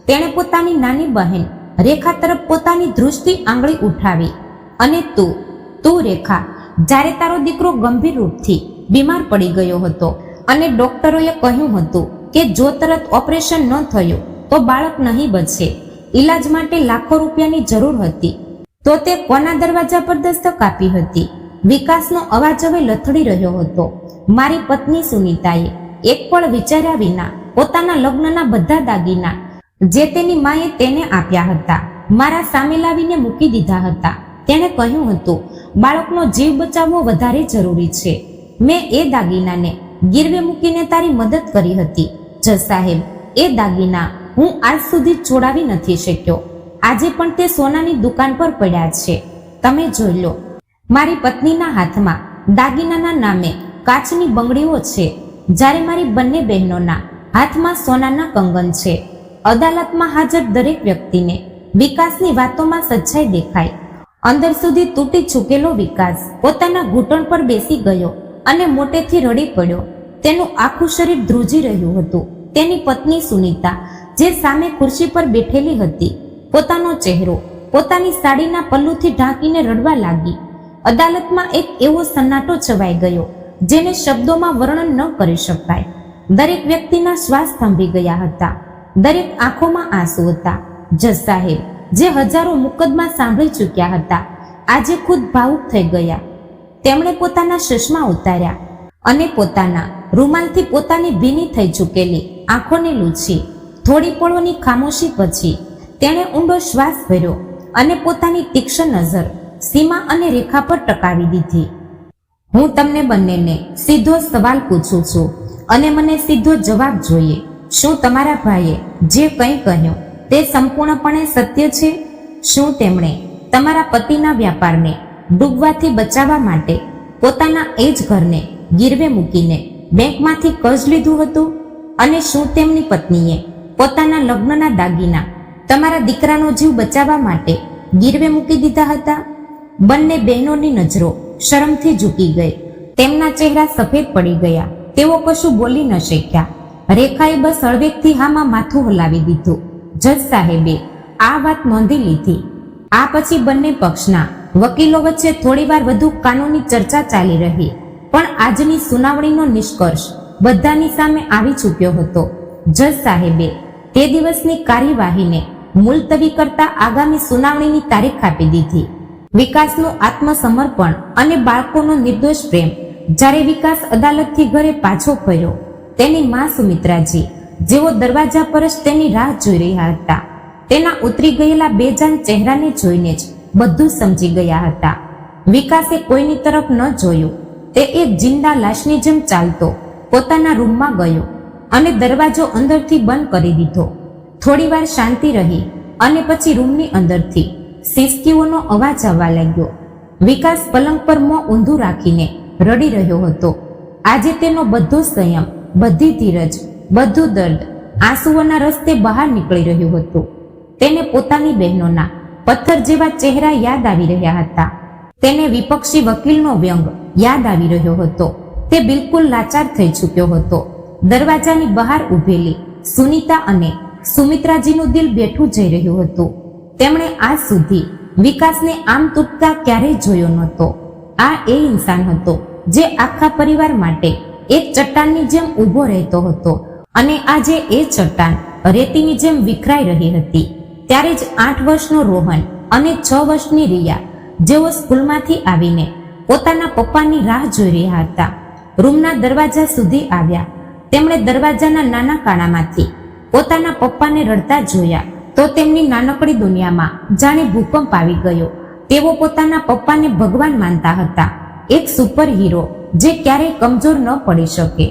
તેણે પોતાની નાની બહેન રેખા તરફ પોતાની ધ્રુજતી આંગળી ઉઠાવી. અને તું રેખા, જ્યારે તારો દીકરો ગંભીર રૂપથી બીમાર પડી ગયો હતો અને ડોક્ટરોએ કહ્યું હતું કે જો તરત ઓપરેશન ન થયું તો બાળક નહીં બચે, ઈલાજ માટે લાખો રૂપિયાની જરૂર હતી, તો તે કોના દરવાજા પર દસ્તક આપી હતી? વિકાસનો અવાજ હવે લથડી રહ્યો હતો. મારી પત્ની સુનીતાએ એક પણ વિચાર્યા વિના પોતાના લગ્નના બધા દાગીના જે તેની માએ તેને આપ્યા હતા મારા સામે લાવીને મૂકી દીધા હતા. તેણે કહ્યું હતું, બાળકનો જીવ બચાવવો વધારે જરૂરી છે. મેં એ દાગીનાને ગીરવે મૂકીને તારી મદદ કરી હતી. જજ સાહેબ, એ દાગીના હું આજ સુધી છોડાવી નથી શક્યો. આજે પણ તે સોનાની દુકાન પર પડ્યા છે. તમે જોઈ લો. મારી પત્નીના હાથમાં દાગીનાના નામે કાચની બંગડીઓ છે, જ્યારે મારી બંને બહેનોના હાથમાં સોનાના કંગન છે. અદાલતમાં હાજર દરેક વ્યક્તિને વિકાસની વાતોમાં સચ્ચાઈ દેખાઈ. અંદર સુધી તૂટી ચૂકેલો વિકાસ પોતાના ઘૂંટણ પર બેસી ગયો અને મોટેથી રડી પડ્યો. તેનું આખું શરીર ધ્રુજી રહ્યું હતું. તેની પત્ની સુનીતા, જે સામે ખુરશી પર બેઠેલી હતી, પોતાનો ચહેરો પોતાની સાડીના પલ્લુથી ઢાંકીને રડવા લાગી. અદાલતમાં એક એવો સન્નાટો છવાઈ ગયો જેને શબ્દોમાં વર્ણન ન કરી શકાય. દરેક વ્યક્તિના શ્વાસ થંભી ગયા હતા. દરેક આંખોમાં આંસુ હતા. જજ સાહેબ, જે હજારો મુકદ્દમા સાંભળી ચૂક્યા હતા, આજે ખુદ ભાવુક થઈ ગયા. તેમણે પોતાના ચશ્મા ઉતાર્યા અને પોતાના રૂમાલથી પોતાની ભીની થઈ ચૂકેલી આંખોને લૂછી. થોડી પળોની ખામોશી પછી તેણે ઊંડો શ્વાસ ભર્યો અને પોતાની તીક્ષ્ણ નજર સીમા અને રેખા પર ટકાવી દીધી. હું તમને બંનેને સીધો સવાલ પૂછું છું અને મને સીધો જવાબ જોઈએ. શું તમારા ભાઈએ જે કંઈ કહ્યું તે સંપૂર્ણપણે સત્ય છે? શું તેમણે તમારા પતિના વ્યાપારને ડૂબવાથી બચાવવા માટે પોતાના એ જ ઘરને ગીરવે મૂકીને બેંકમાંથી કર્જ લીધું હતું? અને શું તેમની પત્નીએ પોતાના લગ્નના દાગીના તમારા દીકરાનો જીવ બચાવવા માટે ગીરવે મૂકી દીધા હતા? બંને બહેનોની નજરો શરમથી ઝૂકી ગઈ. તેમના ચહેરા સફેદ પડી ગયા. તેઓ કશું બોલી ન શક્યા. રેખાએ બસ હળવેકથી હામાં માથું હલાવી દીધું. જજ સાહેબે આ વાત નોંધી લીધી. આ પછી બંને પક્ષના વકીલો વચ્ચે થોડીવાર વધુ કાનૂની ચર્ચા ચાલી રહી, પણ આજની સુનાવણીનો નિષ્કર્ષ બધાની સામે આવી ચૂક્યો હતો. જજ સાહેબે તે દિવસની કાર્યવાહીને મુલતવી કરતા આગામી સુનાવણીની તારીખ આપી દીધી. વિકાસનું આત્મસમર્પણ અને બાળકોનો નિર્દોષ પ્રેમ. જ્યારે વિકાસ અદાલતથી ઘરે પાછો ફર્યો, તેની મા સુમિત્રાજી, જેઓ દરવાજા પર જ તેની રાહ જોઈ રહ્યા હતા, તેના ઉતરી ગયેલા બેજાન ચહેરાને જોઈને જ બધું સમજી ગયા હતા. વિકાસે કોઈની તરફ ન જોયું. તે એક જિંદા લાશની જેમ ચાલતો પોતાના રૂમમાં ગયો અને દરવાજો અંદરથી બંધ કરી દીધો. થોડીવાર શાંતિ રહી અને પછી રૂમની અંદરથી સિસકીઓનો અવાજ આવવા લાગ્યો. વિકાસ પલંગ પર મોં ઊંધું રાખીને રડી રહ્યો હતો. આજે તેનો બધો સંયમ, બધી ધીરજ, બધું દર્દ આંસુઓના રસ્તે બહાર નીકળી રહ્યું હતું. તેને પોતાની બહેનોના પથ્થર જેવા ચહેરા યાદ આવી રહ્યા હતા. તેને વિપક્ષી વકીલનો વ્યંગ યાદ આવી રહ્યો હતો. તે બિલકુલ લાચાર થઈ ચૂક્યો હતો. દરવાજાની બહાર ઊભેલી સુનીતા અને સુમિત્રાજીનું દિલ બેઠું જઈ રહ્યું હતું. તેમણે આજ સુધી વિકાસને આમ તૂટતા ક્યારેય જોયો નહોતો. આ એ ઇન્સાન હતો જે આખા પરિવાર માટે એક ચટ્ટાનની જેમ ઊભો રહેતો હતો, અને આજે એ ચટ્ટાન રેતીની જેમ વિખરાઈ રહી હતી. ત્યારે જ 8 વર્ષનો રોહન અને 6 વર્ષની રિયા, જેઓ સ્કૂલમાંથી આવીને પોતાના પપ્પાની રાહ જોઈ રહ્યા હતા, રૂમના દરવાજા સુધી આવ્યા. તેમણે દરવાજાના નાના કાણામાંથી પોતાના પપ્પાને રડતા જોયા તો તેમની નાનકડી દુનિયામાં જાણે ભૂકંપ આવી ગયો. તેઓ પોતાના પપ્પાને ભગવાન માનતા હતા, એક સુપર હીરો જે ક્યારેય કમજોર ન પડી શકે.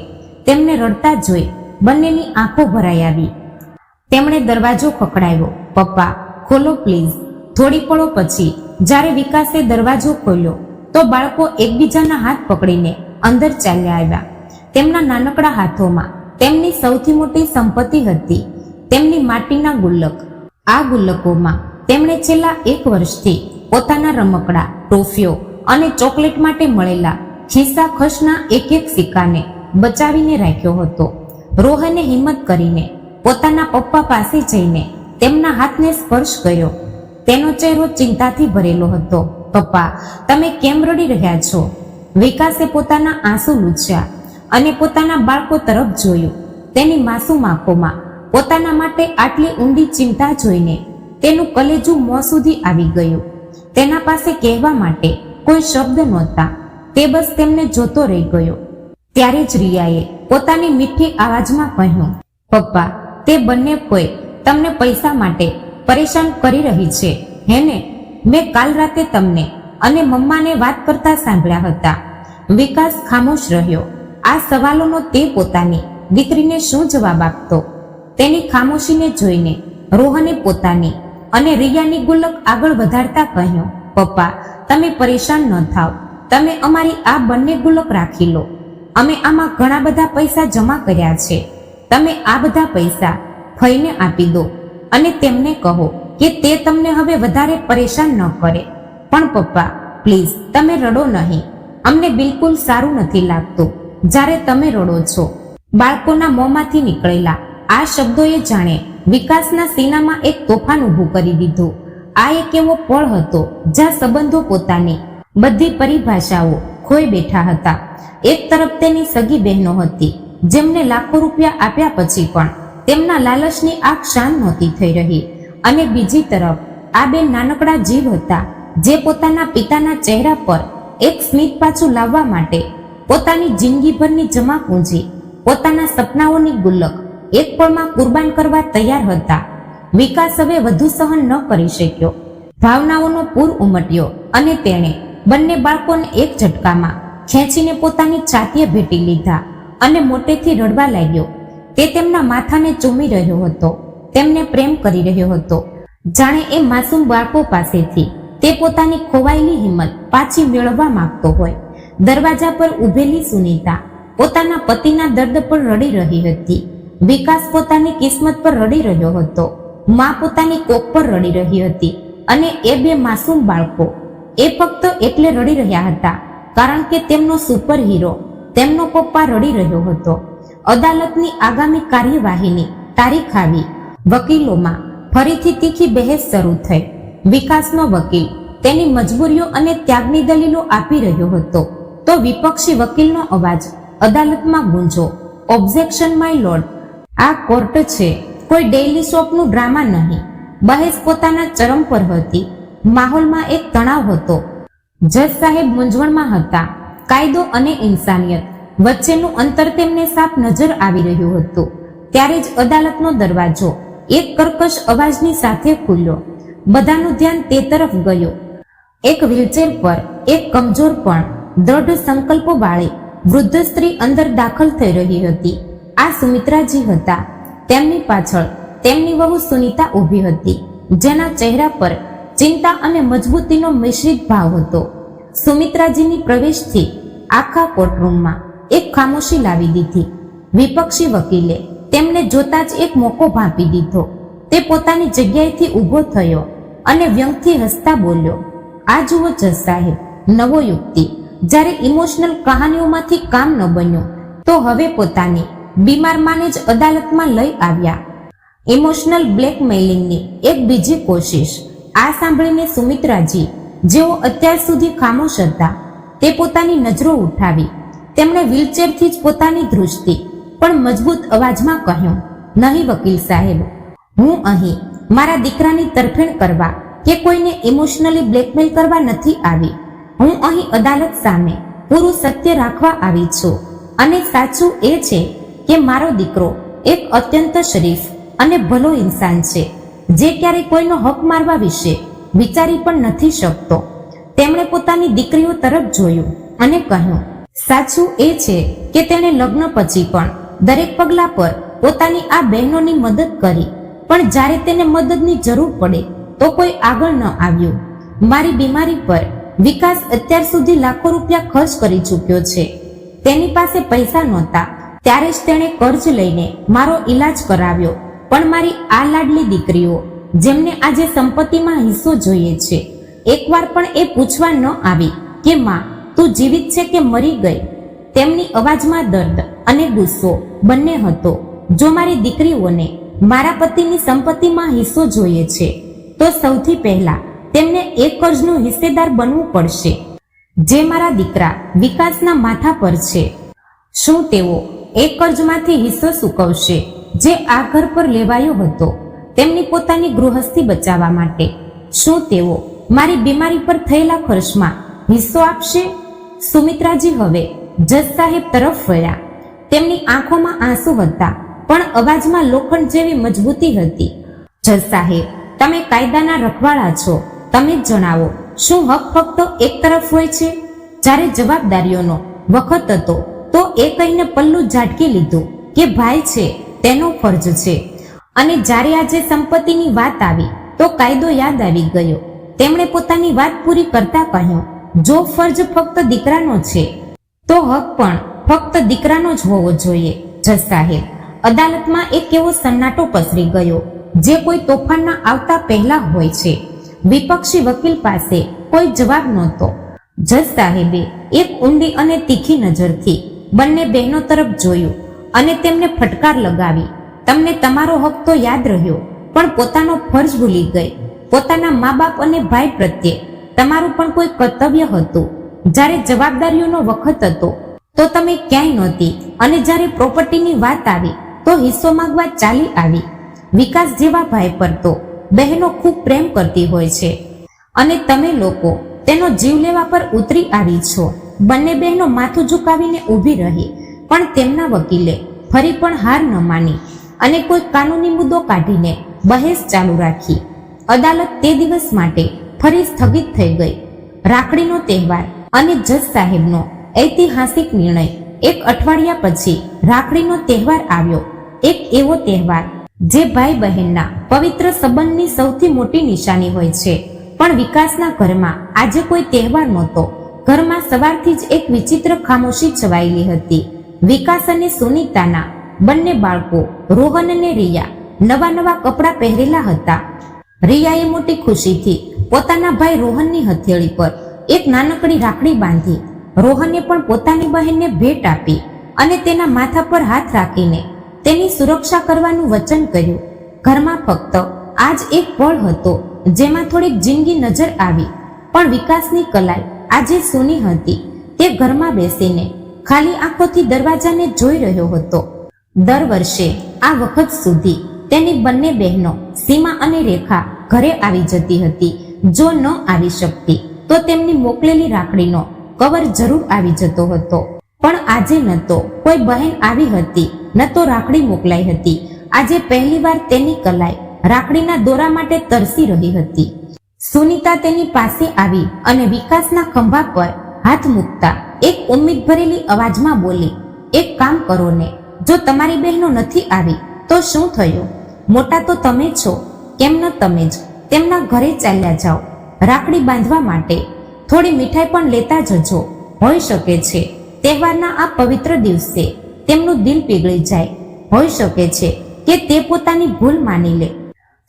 તેમને રડતા જોઈ બંનેની આંખો ભરાઈ આવી. તેમણે દરવાજો ખખડાવ્યો. પપ્પા, ખોલો પ્લીઝ. થોડી પળો પછી જ્યારે વિકાસે દરવાજો ખોલ્યો તો બાળકો એકબીજાના હાથ પકડીને અંદર ચાલ્યા આવ્યા. તેમના નાનકડા હાથોમાં તેમની સૌથી મોટી સંપત્તિ હતી, તેમની માટીના ગુલ્લક. આ ગુલ્લકોમાં તેમણે છેલ્લા 1 વર્ષથી પોતાના રમકડા, ટોફીઓ અને ચોકલેટ માટે મળેલા ખિસ્સા ખર્ચના એક સિક્કાને બચાવીને રાખ્યો હતો. રોહને હિંમત કરીને પોતાના પપ્પા પાસે જઈને તેમના હાથને સ્પર્શ કર્યો. તેનો ચહેરો ચિંતાથી ભરેલો હતો. પપ્પા, તમે કેમ રડી રહ્યા છો? વિકાસે પોતાના આંસુ લૂછ્યા અને પોતાના બાળકો તરફ જોયું. તેની માસૂમ આંખોમાં પોતાના માટે આટલી ઊંડી ચિંતા જોઈને તેનું કલેજું મોં સુધી આવી ગયું. તેના પાસે કહેવા માટે કોઈ શબ્દ નહોતા. તે બસ તેમને જોતો રહી ગયો. ત્યારે જ રિયાએ પોતાની મીઠી આવાજમાં કહ્યું, પપ્પા, તે બંને કોઈ તમને પૈસા માટે પરેશાન કરી રહી છે, હે ને? મેં કાલ રાતે તમને અને મમ્માને વાત કરતા સાંભળ્યા હતા. વિકાસ ખામોશ રહ્યો. આ સવાલોનો તે પોતાની દીકરીને શું જવાબ આપતો? તેની ખામોશીને જોઈને રોહને પોતાની અને રિયાની ગુલ્લક આગળ વધારતા કહ્યું, પપ્પા, તમે પરેશાન ન થાવ, તમે અમારી આ બંને ગુલ્લક રાખી લો. અમે આમાં ઘણા બધા પૈસા જમા કર્યા છે. તમે આ બધા પૈસા ફઈને આપી દો અને તેમને કહો કે તે તમને હવે વધારે પરેશાન ન કરે. પણ પપ્પા, પ્લીઝ તમે રડો નહીં. અમને બિલકુલ સારું નથી લાગતું જ્યારે તમે રડો છો. બાળકોના મોંમાંથી નીકળેલા આ શબ્દોએ જાણે વિકાસના સીનામાં એક તોફાન ઊભું કરી દીધું. આ એક એવો પળ હતો જ્યાં સંબંધો પોતાની બધી પરિભાષાઓ ખોઈ બેઠા હતા. એક તરફ તેની સગી બહેનો હતી જેમને લાખો રૂપિયા આપ્યા પછી પણ તેમના લાલચની આગ શાંત નહોતી થઈ રહી, અને બીજી તરફ આ બે નાનકડા જીવ હતા જે પોતાના પિતાના ચહેરા પર એક સ્મિત પાછું લાવવા માટે પોતાની જિંદગીભરની જમા પૂંજી, પોતાના સપનાઓની ગુલ્લક એક પળમાં કુરબાન કરવા તૈયાર હતા. વિકાસ હવે વધુ સહન ન કરી શક્યો. ભાવનાઓનો પૂર ઉમટ્યો અને તેણે બંને બાળકોને એક ઝટકામાં ખેંચીને પોતાની છાતીએ ભેટી લીધા અને મોટેથી રડવા લાગ્યો. તે તેમના માથાને ચૂમી રહ્યો હતો, તેમને પ્રેમ કરી રહ્યો હતો, જાણે એ માસૂમ બાળકો પાસેથી તે પોતાની ખોવાયેલી હિંમત પાછી મેળવવા માંગતો હોય. દરવાજા પર ઊભેલી સુનીતા પોતાના પતિના દર્દ પર રડી રહી હતી. વિકાસ પોતાની કિસ્મત પર રડી રહ્યો હતો. મા પોતાની કોખ પર રડી રહી હતી. અને એ બે માસૂમ બાળકો એ ફક્ત એટલે રડી રહ્યા હતા કારણ કે તેમનો સુપર હીરો, તેમનો પપ્પા રડી રહ્યો હતો. અદાલતની આગામી કાર્યવાહીની તારીખ આવી. વકીલોમાં ફરીથી તીખી બહેસ શરૂ થઈ. વિકાસનો વકીલ તેની મજબૂરીઓ અને ત્યાગની દલીલો આપી રહ્યો હતો, તો વિપક્ષી વકીલનો અવાજ અદાલતમાં ગુંજો, ઓબ્જેક્શન માય લોર્ડ, આ કોર્ટ છે, કોઈ ડેઇલી સોપનું ડ્રામા નહીં. બહેસ પોતાના ચરમ પર હતી. માહોલમાં એક તણાવ હતો. જજ સાહેબ મૂંઝવણમાં હતા. કાયદો અને ઇન્સાનિયત વચ્ચેનું અંતર તેમને સાફ નજર આવી રહ્યું હતું. ત્યારે જ અદાલતનો દરવાજો એક કર્કશ અવાજની સાથે ખુલ્યો. બધાનું ધ્યાન તે તરફ ગયું. એક વ્હીલચેર પર એક કમજોર પણ દ્રઢ સંકલ્પો વાળી વૃદ્ધ સ્ત્રી અંદર દાખલ થઈ રહી હતી. આ સુમિત્રાજી હતા. તેમની પાછળ તેમની વહુ સુનીતા ઊભી હતી, જેના ચહેરા પર ચિંતા અને મજબૂતીનો મિશ્રિત ભાવ હતો. સુમિત્રાજીની પ્રવેશથી આખા કોર્ટરૂમમાં એક ખામોશી લાવી દીધી. વિપક્ષી વકીલે તેમને જોતા જ એક મોકો ભાંપી દીધો. તે પોતાની જગ્યાએથી ઊભો થયો અને વ્યંગથી હસતા બોલ્યો, આ જુઓ જજ સાહેબ, નવો યુક્તિ. જ્યારે ઇમોશનલ કહાનીઓમાંથી કામ ન બન્યું તો હવે પોતાની બીમાર માને જ અદાલતમાં લઈ આવ્યા. ઇમોશનલ બ્લેકમેઇલિંગની એક બીજી કોશિશ. આ સાંભળીને સુમિત્રાજી, જેઓ અત્યાર સુધી ખામોશ હતા, તે પોતાની નજરો ઉઠાવી. તેમણે વ્હીલચેરથી જ પોતાની ધ્રુજતી પણ મજબૂત અવાજમાં કહ્યું, નહીં વકીલ સાહેબ, હું અહીં મારા દીકરાની તરફેણ કરવા કે કોઈને ઇમોશનલી બ્લેકમેલ કરવા નથી આવી. હું અહીં અદાલત સામે પૂરું સત્ય રાખવા આવી છું. અને સાચું એ છે કે મારો દીકરો એક અત્યંત શરીફ અને ભલો ઇન્સાન છે, જે ક્યારેય કોઈનો હક મારવા વિશે વિચારી પણ નથી શકતો. તેમણે પોતાની દીકરીઓ તરફ જોયું અને કહ્યું, સાચું એ છે કે તેણે લગ્ન પછી પણ દરેક પગલા પર પોતાની આ બહેનોની મદદ કરી, પણ જ્યારે તેને મદદની જરૂર પડે તો કોઈ આગળ ન આવ્યું. મારી બીમારી પર વિકાસ અત્યાર સુધી લાખો રૂપિયા ખર્ચ કરી ચૂક્યો છે. તેની પાસે પૈસા નહોતા ત્યારે જ તેણે કર્જ લઈને મારો ઈલાજ કરાવ્યો. પણ મારી આ લાડલી દીકરીઓ, જેમને આજે સંપત્તિમાં હિસ્સો જોઈએ છે, એકવાર પણ એ પૂછવા ન આવી કે માં, તું જીવિત છે કે મરી ગઈ. તેમની અવાજમાં દર્દ અને ગુસ્સો બંને હતો. જો મારી દીકરીઓને મારા પતિની સંપત્તિમાં હિસ્સો જોઈએ છે તો સૌથી પહેલા તેમને એ કર્જનું હિસ્સેદાર બનવું પડશે જે મારા દીકરા વિકાસના માથા પર છે. શું તેઓ એ કર્જમાંથી હિસ્સો ચૂકવશે જે આ ઘર પર લેવાયો હતો તેમની પોતાની ગૃહસ્થી બચાવવા માટે? શું તેઓ મારી બીમારી પર થયેલા ખર્ચમાં હિસ્સો આપશે? સુમિત્રાજી હવે જજ સાહેબ તરફ વળ્યા. તેમની આંખોમાં આંસુ હતા પણ અવાજમાં લોખંડ જેવી મજબૂતી હતી. જજ સાહેબ, તમે કાયદાના રખવાળા છો, તમે જ જણાવો, શું હક ફક્ત એક તરફ હોય છે? જ્યારે જવાબદારીઓનો વખત હતો તો એ કહીને પલ્લું ઝાટકી લીધું કે ભાઈ છે તેનો ફરજ છે, અને જ્યારે આજે સંપત્તિની વાત આવી તો કાયદો યાદ આવી ગયો. તેમણે પોતાની વાત પૂરી કરતા કહ્યું, જો ફરજ ફક્ત દીકરાનો છે તો હક પણ ફક્ત દીકરાનો જ હોવો જોઈએ. જજ સાહેબ, અદાલતમાં એક એવો સન્નાટો પસરી ગયો જે કોઈ તોફાનના આવતા પહેલા હોય છે. વિપક્ષી વકીલ પાસે કોઈ જવાબ નહોતો. જજ સાહેબે એક ઊંડી અને તીખી નજરથી બંને બહેનો તરફ જોયું અને તેમને ફટકાર લગાવી, તમને તમારો હક તો યાદ રહ્યો, પણ પોતાનો ફરજ ભૂલી ગઈ. પોતાના મા બાપ અને ભાઈ પ્રત્યે તમારું પણ કોઈ કર્તવ્ય હતું. જ્યારે જવાબદારીઓનો વખત હતો તો તમે ક્યાંય નહોતી, અને જ્યારે પ્રોપર્ટીની વાત આવી તો હિસ્સો માંગવા ચાલી આવી. વિકાસ જેવા ભાઈ પર તો બહેનો ખૂબ પ્રેમ કરતી હોય છે, અને તમે લોકો તેનો જીવ લેવા પર ઉતરી આવી છો. બંને બહેનો માથું ઝુકાવીને ઊભી રહી, પણ તેમના વકીલે ફરી પણ હાર ન માની અને કોઈ કાનૂની મુદ્દો કાઢીને બહેસ ચાલુ રાખી. અદાલત તે દિવસ માટે ફરી સ્થગિત થઈ ગઈ. રાખડીનો તહેવાર અને જજ સાહેબનો ઐતિહાસિક નિર્ણય. એક અઠવાડિયા પછી રાખડીનો તહેવાર આવ્યો. એક એવો તહેવાર જે ભાઈ બહેનના પવિત્ર સંબંધની સૌથી મોટી નિશાની હોય છે. પણ વિકાસના ઘરમાં આજે કોઈ તહેવાર નહોતો. ઘરમાં સવારથી જ એક વિચિત્ર ખામોશી છવાયેલી હતી. વિકાસ અને સુનીતાના બંને બાળકો રોહન અને રિયા નવા નવા કપડાં પહેરેલા હતા. રિયાએ મોટી ખુશીથી પોતાના ભાઈ રોહનની હથેળી પર એક નાનકડી રાખડી બાંધી. રોહને પણ પોતાની બહેનને ભેટ આપી અને તેના માથા પર હાથ રાખીને તેની સુરક્ષા કરવાનું વચન કર્યું. ઘરમાં ફક્ત આ જ એક પળ હતો જેમાં થોડીક જિંદગી નજર આવી. પણ વિકાસની કલાઈ આજે સૂની હતી. તે ઘરમાં બેસીને ખાલી આંખોથી દરવાજાને જોઈ રહ્યો હતો. દર વર્ષે આ વખત સુધી તેની બંને બહેનો સીમા અને રેખા ઘરે આવી જતી હતી. જો ન આવી શકતી તો તેમની મોકલેલી રાખડીનો કવર જરૂર આવી જતો હતો. પણ આજે ન તો કોઈ બહેન આવી હતી, ન તો રાખડી મોકલાઈ હતી. આજે પહેલીવાર તેની કલાઈ રાખડીના દોરા માટે તરસી રહી હતી. સુનીતા તેની પાસે આવી અને વિકાસના ખંભા પર હાથ મૂકતા એક ઉમ્મીદ ભરેલી અવાજમાં બોલી, એક કામ કરો ને, જો તમારી બહેનો નથી આવી તો શું થયું? મોટા તો તમે છો, કેમ ન તમે જ તેમના ઘરે ચાલ્યા જાઓ રાખડી બાંધવા માટે. થોડી મીઠાઈ પણ લેતા જજો. હોઈ શકે છે તહેવારના આ પવિત્ર દિવસે તેમનું દિલ પીગળી જાય. હોઈ શકે છે કે તે પોતાની ભૂલ માની લે.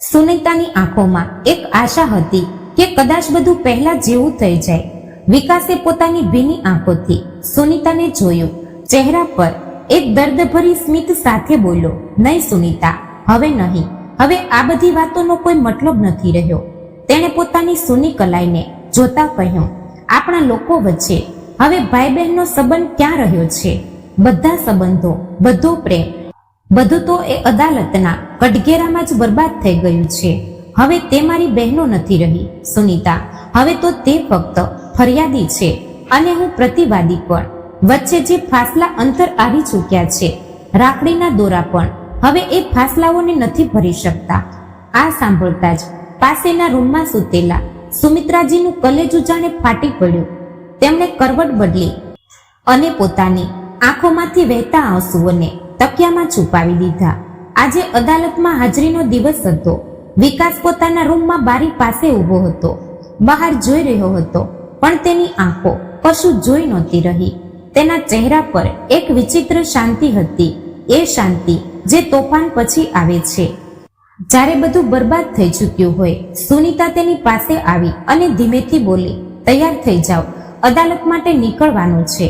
સુનીતાની આંખોમાં એક આશા હતી કે કદાચ બધું પહેલા જેવું થઈ જાય. વિકાસે પોતાની ભીની આંખોથી સુનીતાને જોયું. ચહેરા પર એક દર્દભરી સ્મિત સાથે બોલ્યો, નહીં સુનીતા, હવે નહીં. હવે આ બધી વાતોનો કોઈ મતલબ નથી રહ્યો. તેણે પોતાની સૂની કલાઈને જોતા કહ્યું, આપણા લોકો વચ્ચે હવે ભાઈ બહેનનો સંબંધ ક્યાં રહ્યો છે? બધા સંબંધો, બધો પ્રેમ, બધું તો એ અદાલતના કટઘેરામાં જ બરબાદ થઈ ગયું છે. હવે તે મારી બહેનો નથી રહી સુનીતા. હવે તો તે ફક્ત ફરિયાદી છે અને હું પ્રતિવાદી. પણ વચ્ચે જે ફાસલા અંતર આવી ચૂક્યા છે, રાખડીના દોરા પણ હવે એ ફાસલાઓને નથી ભરી શકતા. આ સાંભળતા જ પાસેના રૂમમાં સૂતેલા સુમિત્રાજીનું કલેજું જાણે ફાટી પડ્યું. તેમણે કરવટ બદલી અને પોતાની આંખોમાંથી વહેતા આંસુઓને તકિયામાં છુપાવી દીધા. આજે અદાલતમાં હાજરીનો દિવસ હતો. વિકાસ પોતાના રૂમમાં બારી પાસે ઊભો હતો. બહાર જોઈ રહ્યો હતો, પણ તેની આંખો કશું જોઈ નહોતી રહી. તેના ચહેરા પર એક વિચિત્ર શાંતિ હતી. એ શાંતિ જે તોફાન પછી આવે છે. જ્યારે બધું બરબાદ થઈ ચૂક્યું હોય, સુનીતા તેની પાસે આવી અને ધીમેથી બોલી, તૈયાર થઈ જાઓ, અદાલત માટે નીકળવાનું છે.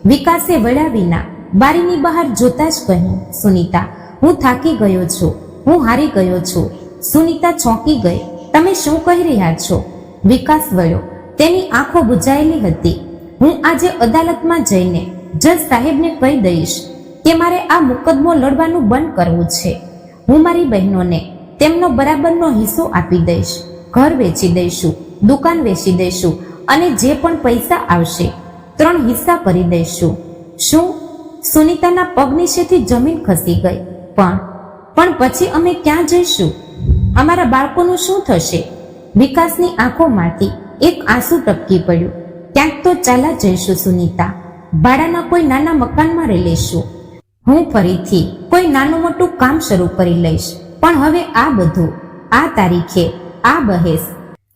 વિકાસે વળ્યા વિના બારીની બહાર જોતા જ કહ્યું, સુનીતા, હું થાકી ગયો છું, હું હારી ગયો છું. સુનીતા ચોંકી ગઈ. તમે શું કહી રહ્યા છો? વિકાસ વળ્યો. તેની આંખો બુજાયેલી હતી. હું આજે અદાલતમાં જઈને જજ સાહેબને કહી દઈશ કે મારે આ મુકદ્દમો લડવાનું બંધ કરવું છે. હું મારી બહેનોને તેમનો બરાબરનો હિસ્સો આપી દઈશ. ઘર વેચી દઈશું, દુકાન વેચી દઈશું, અને જે પણ પૈસા આવશે 3 હિસ્સા કરી દઈશું. શું? સુનીતાના પગ નીચેથી જમીન ખસી ગઈ. પણ પછી અમે ક્યાં જઈશું? અમારા બાળકોનું શું થશે? વિકાસની આંખોમાંથી એક આંસુ ટપકી પડ્યું. ક્યાંક તો ચાલા જઈશું સુનીતા. ભાડાના કોઈ નાના મકાનમાં રહી લઈશું. હું ફરીથી કોઈ નાનું મોટું કામ શરૂ કરી લઈશ. પણ હવે આ બધું આ તારીખે આ બહેસ,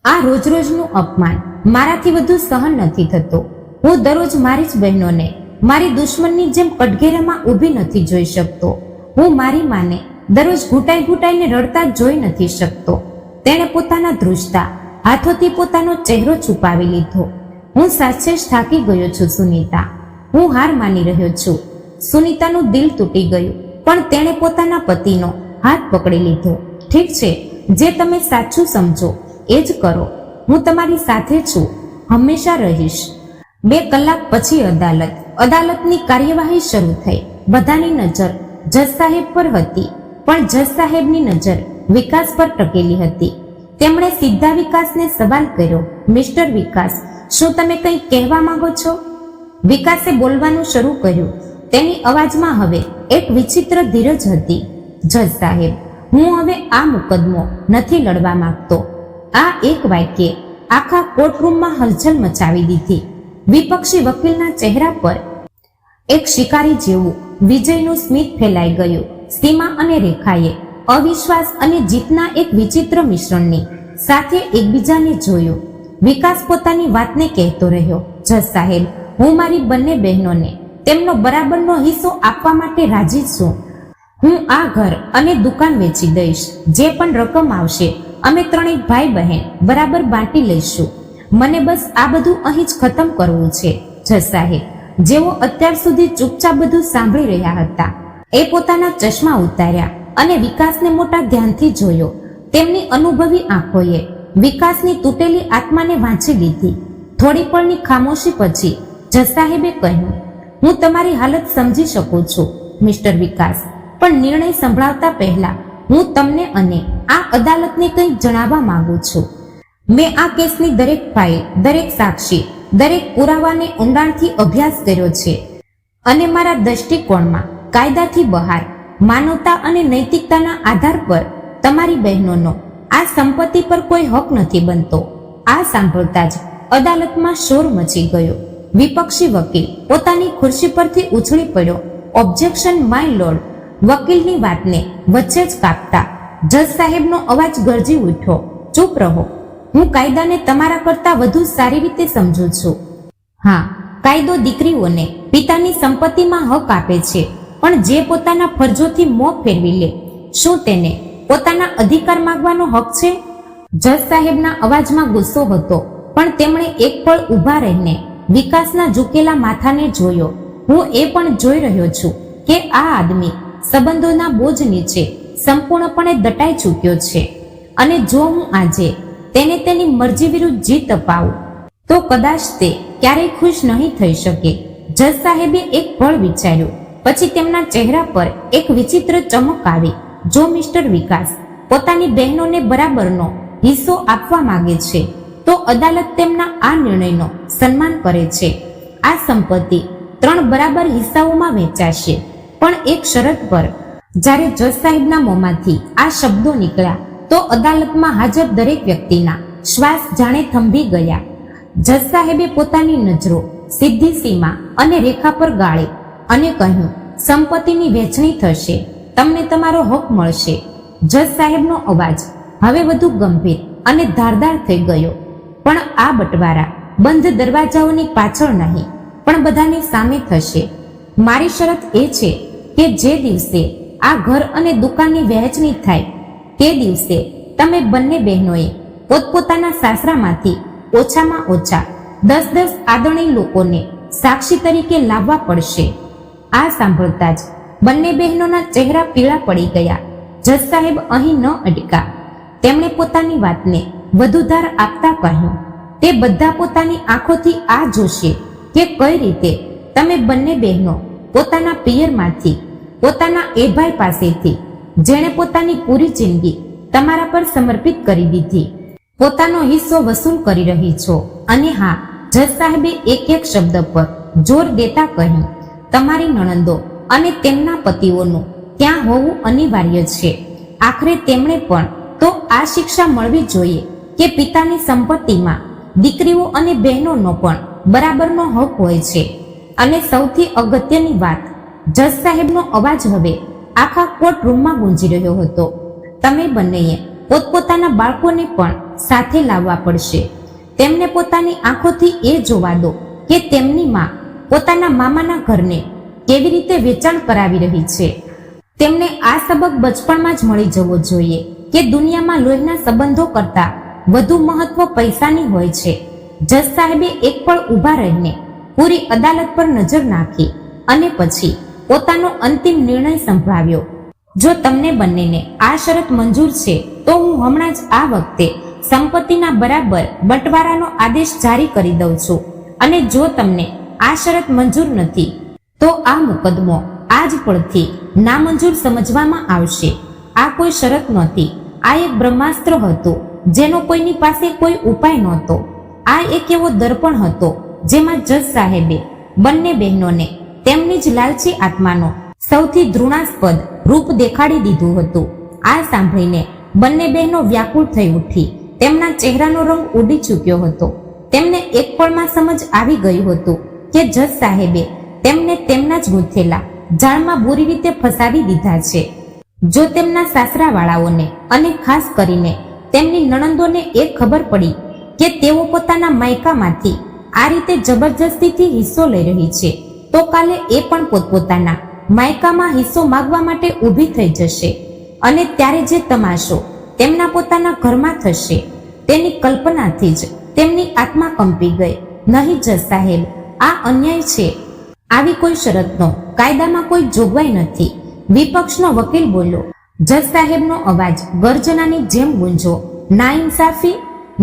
આ રોજ રોજનું અપમાન મારાથી વધુ સહન નથી થતું. હું દરરોજ મારી જ બહેનોને મારી દુશ્મનની જેમ કટઘેરામાં ઊભી નથી જોઈ શકતો. હું મારી માને દરરોજ ઘૂંટાઈ ઘૂંટાઈને રડતા જોઈ નથી શકતો. તેણે પોતાના ધ્રુજતા હાથોથી પોતાનો ચહેરો છુપાવી લીધો. હું સાચે જ થાકી ગયો છું સુનીતા. હું હાર માની રહ્યો છું. સુનીતાનું દિલ તૂટી ગયું, પણ તેણે પોતાના પતિનો હાથ પકડી લીધો. ઠીક છે, જે તમે સાચું સમજો એ જ કરો. હું તમારી સાથે છું, હંમેશા રહીશ. 2 કલાક પછી અદાલતની કાર્યવાહી શરૂ થઈ. બધાની નજર જજ સાહેબ પર હતી, પણ જજ સાહેબની નજર વિકાસ પર ટકેલી હતી. તેમણે સીધા વિકાસને સવાલ કર્યો, મિસ્ટર વિકાસ, શું તમે કંઈ કહેવા માંગો છો? વિકાસે બોલવાનું શરૂ કર્યું. તેની અવાજમાં હવે એક વિચિત્ર ધીરજ હતી. જજ સાહેબ, હું હવે આ મુકદ્દમો નથી લડવા માંગતો. આ એક વાક્યે આખા કોર્ટરૂમમાં હલચલ મચાવી દીધી. વિપક્ષી વકીલના ચહેરા પર એક શિકારી જેવું વિજયનું સ્મિત ફેલાઈ ગયું. સીમા અને રેખાએ અવિશ્વાસ અને જીતના એક વિચિત્ર મિશ્રણની સાથે એકબીજાને જોયું. વિકાસ પોતાની વાતને કહેતો રહ્યો, જજ સાહેબ, હું મારી બંને બહેનોને તેમનો બરાબરનો હિસ્સો આપવા માટે રાજી છું. હું આ ઘર અને દુકાન વેચી દઈશ. જે પણ રકમ આવશે અમે 3 ભાઈ બહેન બરાબર બાંટી લઈશું. મને બસ આ બધું અહીં જ ખતમ કરવું છે. જજ સાહેબ, જેઓ અત્યાર સુધી ચૂપચાપ બધું સાંભળી રહ્યા હતા, એ પોતાના ચશ્મા ઉતાર્યા અને વિકાસને મોટા ધ્યાનથી જોયો. તેમની અનુભવી આંખોએ વિકાસની તૂટેલી આત્માને વાંચી લીધી. થોડી પળની ખામોશી પછી જજ સાહેબે કહ્યું, હું તમારી હાલત સમજી શકું છું મિસ્ટર વિકાસ, પણ નિર્ણય સંભળાવતા પહેલા હું તમને અને આ અદાલતને કંઈક જણાવવા માંગુ છું. મેં આ કેસની દરેક ફાઇલ, દરેક સાક્ષી, દરેક પુરાવાને ઊંડાણથી અભ્યાસ કર્યો છે અને મારા દ્રષ્ટિકોણમાં કાયદાથી બહાર માનવતા અને નૈતિકતાના આધાર પર તમારી બહેનોનો આ સંપત્તિ પર કોઈ હક નથી બનતો. આ સાંભળતા જ અદાલતમાં શોર મચી ગયો. વિપક્ષી વકીલ પોતાની ખુરશી પરથી ઉછળી પડ્યો. Objection my lord. વકીલની વાતને વચ્ચે જ કાપતા જજ સાહેબનો અવાજ ગરજી ઉઠ્યો, ચૂપ રહો. હું કાયદાને તમારા કરતા વધુ સારી રીતે સમજું છું. હા, કાયદો દીકરીઓને પિતાની સંપત્તિમાં હક આપે છે, પણ જે પોતાના ફરજોથી મોં ફેરવી લે, શું તેને પોતાના અધિકાર માંગવાનો હક છે? જજ સાહેબના અવાજમાં ગુસ્સો હતો, પણ તેમણે એક પળ ઊભા રહીને વિકાસના ઝૂકેલા માથાને જોયો. હું એ પણ જોઈ રહ્યો છું કે આ આદમી સંબંધોના બોજ નીચે સંપૂર્ણપણે દટાઈ ચૂક્યો છે, અને જો હું આજે તેને તેની મરજી વિરુદ્ધ જીત અપાવું તો કદાચ તે ક્યારેય ખુશ નહીં થઈ શકે. જજ સાહેબે એક પળ વિચાર્યું, પછી તેમના ચહેરા પર એક વિચિત્ર ચમક આવી. જો મિસ્ટર વિકાસ પોતાની બહેનોને બરાબરનો હિસ્સો આપવા માંગે છે તો અદાલત તેમના આ નિર્ણયનો સન્માન કરે છે. આ સંપત્તિ 3 બરાબર હિસ્સાઓમાં વહેંચાશે, પણ એક શરત પર. જ્યારે જજ સાહેબના મોંમાંથી આ શબ્દો નીકળ્યા તો અદાલતમાં હાજર દરેક વ્યક્તિના શ્વાસ જાણે થંભી ગયા. જજ સાહેબે પોતાની નજરો સીધી સીમા અને રેખા પર ગાળી અને કહ્યું, સંપત્તિની વહેંચણી થશે, તમને તમારો હક મળશે. જજ સાહેબનો અવાજ હવે વધુ ગંભીર અને ધારદાર થઈ ગયો. પણ આ બટવારા બંધ દરવાજાઓની પાછળ નહીં, પણ બધાની સામે થશે. મારી શરત એ છે કે જે દિવસે આ ઘર અને દુકાનની વહેંચણી થાય તે દિવસે તમે બંને બહેનોએ પોતપોતાના સાસરામાંથી ઓછામાં ઓછા 10 આદરણીય લોકોને સાક્ષી તરીકે લાવવા પડશે. આ સાંભળતા જ બંને બહેનોના ચહેરા પીળા પડી ગયા. જજ સાહેબ અહીં ન અટકા. તેમણે પોતાની વાતને વધુ ધાર આપતા કહ્યું, તે બધા પોતાની આંખોથી આ જોશે કે કઈ રીતે તમે બંને બહેનો પોતાના પિયરમાંથી, પોતાના એ ભાઈ પાસેથી જેણે પોતાની પૂરી જિંદગી તમારા પર સમર્પિત કરી દીધી, પોતાનો હિસ્સો વસૂલ કરી રહી છો. અને હા, જજ સાહેબે એક એક શબ્દ પર જોર દેતા કહ્યું, તમારી નણંદો અને તેમના પતિઓનું ત્યાં હોવું અનિવાર્ય છે. આખરે તેમણે પણ તો આ શિક્ષા મળવી જોઈએ કે પિતાની સંપત્તિમાં દીકરીઓ અને બહેનોનો પણ બરાબરનો હક હોય છે. અને સૌથી અગત્યની વાત, જજ સાહેબનો અવાજ હવે આખા કોર્ટ રૂમમાં ગુંજી રહ્યો હતો, તમે બંનેએ પોતપોતાના બાળકોને પણ સાથે લાવવા પડશે. તેમને પોતાની આંખોથી એ જોવા દો કે તેમની માં પોતાના મામાના ઘરને કેવી રીતે વેચાણ કરાવી રહી છે. તેમને આ સબક બચપણમાં જ મળી જવો જોઈએ કે દુનિયામાં લોહીના સંબંધો કરતા વધુ મહત્વ પૈસાની હોય છે. જજ સાહેબે એક પળ ઊભા રહીને પૂરી અદાલત પર નજર નાખી અને પછી પોતાનો અંતિમ નિર્ણય સંભળાવ્યો. જો તમને બંનેને આ શરત મંજૂર છે તો હું હમણાં જ આ વખતે સંપત્તિના બરાબર બંટવારાનો આદેશ જારી કરી દઉં છું. અને જો તમને આ શરત મંજૂર નથી તો આ મુકદ્દમો આજ પળથી નામંજૂર સમજવામાં આવશે. આ કોઈ શરત નહોતી, આ એક બ્રહ્માસ્ત્ર હતું જેનો કોઈની પાસે કોઈ ઉપાય નહોતો. આ એક એવો દર્પણ હતો જેમાં જજ સાહેબે બંને બહેનોને તેમની જ લાલચી આત્માનો સૌથી ધૃણાસ્પદ રૂપ દેખાડી દીધું હતું. આ સાંભળીને બંને બહેનો વ્યાકુળ થઈ ઉઠી. તેમના ચહેરાનો રંગ ઉડી ચૂક્યો હતો. તેમને એક પળમાં સમજ આવી ગયું હતું કે જજ સાહેબે તેમને તેમના જ ગૂંથેલા જાળમાં બુરી રીતે ફસાવી દીધા છે. જો તેમના સાસરાવાળાઓને અને ખાસ કરીને તેમની નણંદોને એ ખબર પડી કે તેઓ પોતાના માયકામાંથી આ રીતે જબરજસ્તીથી હિસ્સો લઈ રહી છે તો કાલે એ પણ પોતપોતાના માયકામાં હિસ્સો માગવા માટે ઊભી થઈ જશે. અને ત્યારે જે તમાશો તેમના પોતાના ઘરમાં થશે તેની કલ્પનાથી જ તેમની આત્મા કંપી ગઈ. નહીં જજ સાહેબ, આ અન્યાય છે. આવી કોઈ શરતનો કાયદામાં કોઈ જોગવાઈ નથી. વિપક્ષનો વકીલ બોલ્યો. જજ સાહેબનો અવાજ ગર્જનાની જેમ ગુંજો. નાઇન્સાફી?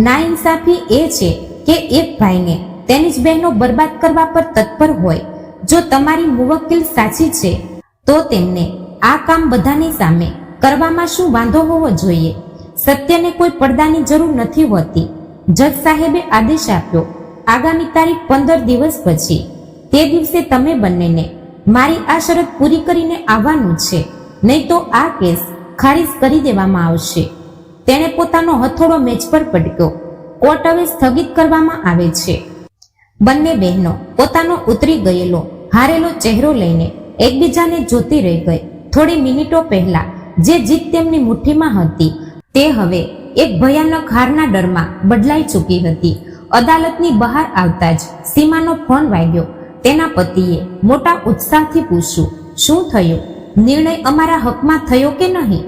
નાઇન્સાફી એ છે કે એક ભાઈને તેની જ બહેનો બરબાદ કરવા પર તત્પર હોય. જો તમારી મુવક્કિલ સાચી છે તો તેમને આ કામ બધાની સામે કરવામાં શું વાંધો હોવો જોઈએ? સત્યને કોઈ પડદાની જરૂર નથી હોતી. જજ સાહેબે આદેશ આપ્યો. આગામી તારીખ 15 દિવસ પછી તે દિવસે તમે બંનેને મારી આ શરત પૂરી કરીને આવવાનું છે, નહીં તો આ કેસ ખારીજ કરી દેવામાં આવશે. તેણે પોતાનો હથોડો મેજ પર પટક્યો. કોર્ટ હવે સ્થગિત કરવામાં આવે છે. બંને બહેનો પોતાનો ઉતરી ગયેલો હારેલો ચહેરો લઈને એકબીજાને જોતી રહી ગઈ. થોડી મિનિટો પહેલા જે જીત તેમની મુઠ્ઠીમાં હતી તે હવે એક ભયાનક હારના ડરમાં બદલાઈ ચૂકી હતી. અદાલતની બહાર આવતા જ સીમાનો ફોન વાગ્યો. તેના પતિએ મોટા ઉત્સાહથી પૂછ્યું, શું થયું? નિર્ણય અમારા હકમાં થયો કે નહીં?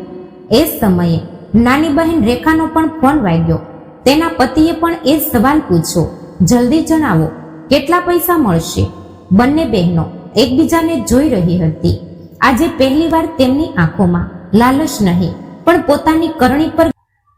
એ સમયે નાની બહેન રેખાનો પણ ફોન વાગ્યો. તેના પતિએ પણ એ જ સવાલ પૂછ્યો, જલ્દી જણાવો, કેટલા પૈસા મળશે? બંને બહેનો એકબીજાને જોઈ રહી હતી. આજે પહેલીવાર તેમની આંખોમાં લાલચ નહીં પણ પોતાની કરણી પર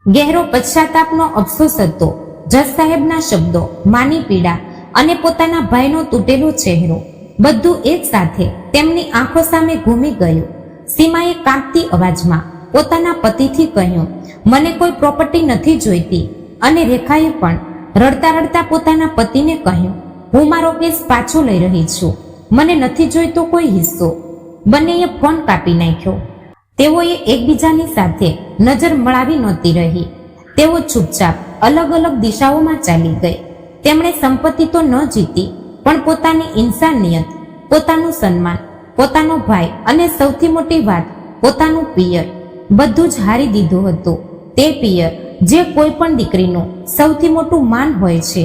ગહેરો પશ્ચાતાપનો અફસોસ હતો. જજ સાહેબના શબ્દો, માની પીડા અને પોતાના ભાઈનો તૂટેલો ચહેરો, બધું એક સાથે તેમની આંખો સામે ઘૂમી ગયું. સીમાએ કાંપતી અવાજમાં પોતાના પતિથી કહ્યું, મને કોઈ પ્રોપર્ટી નથી જોઈતી. અને રેખાએ પણ રડતા રડતા પોતાના પતિને કહ્યું, હું મારો કેસ પાછો લઈ રહી છું. મને નથી જોઈતો કોઈ હિસ્સો. બંનેએ ફોન કાપી નાખ્યો. તેઓએ એકબીજાની સાથે નજર મળાવી નહોતી રહી. તેઓ ચૂપચાપ અલગ અલગ દિશાઓમાં ચાલી ગઈ. તેમણે સંપત્તિ તો ન જીતી પણ પોતાની ઇન્સાનિયત, પોતાનું સન્માન, પોતાનો ભાઈ અને સૌથી મોટી વાત પોતાનું પિયર, બધું જ હારી દીધું હતું. તે પિયર જે કોઈ પણ દીકરીનું સૌથી મોટું માન હોય છે.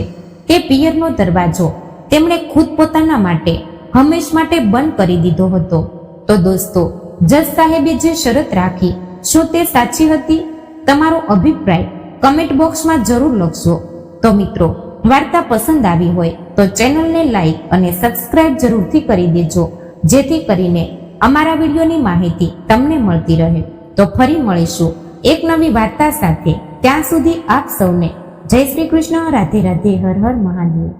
તે પિયરનો દરવાજો તેમણે ખુદ પોતાના માટે હંમેશ માટે બંધ કરી દીધો હતો. તો દોસ્તો, જજ સાહેબે જે શરત રાખી, શું તે સાચી હતી? તમારો અભિપ્રાય કમેન્ટ બોક્સમાં જરૂર લખજો. તો મિત્રો, વાર્તા પસંદ આવી હોય તો ચેનલને લાઈક અને સબસ્ક્રાઇબ જરૂરથી કરી દેજો, જેથી કરીને અમારા વિડીયોની માહિતી તમને મળતી રહે. તો ફરી મળીશું એક નવી વાર્તા સાથે. ત્યાં સુધી આપ સૌને જય શ્રી કૃષ્ણ, રાધે રાધે, હર હર મહાદેવ.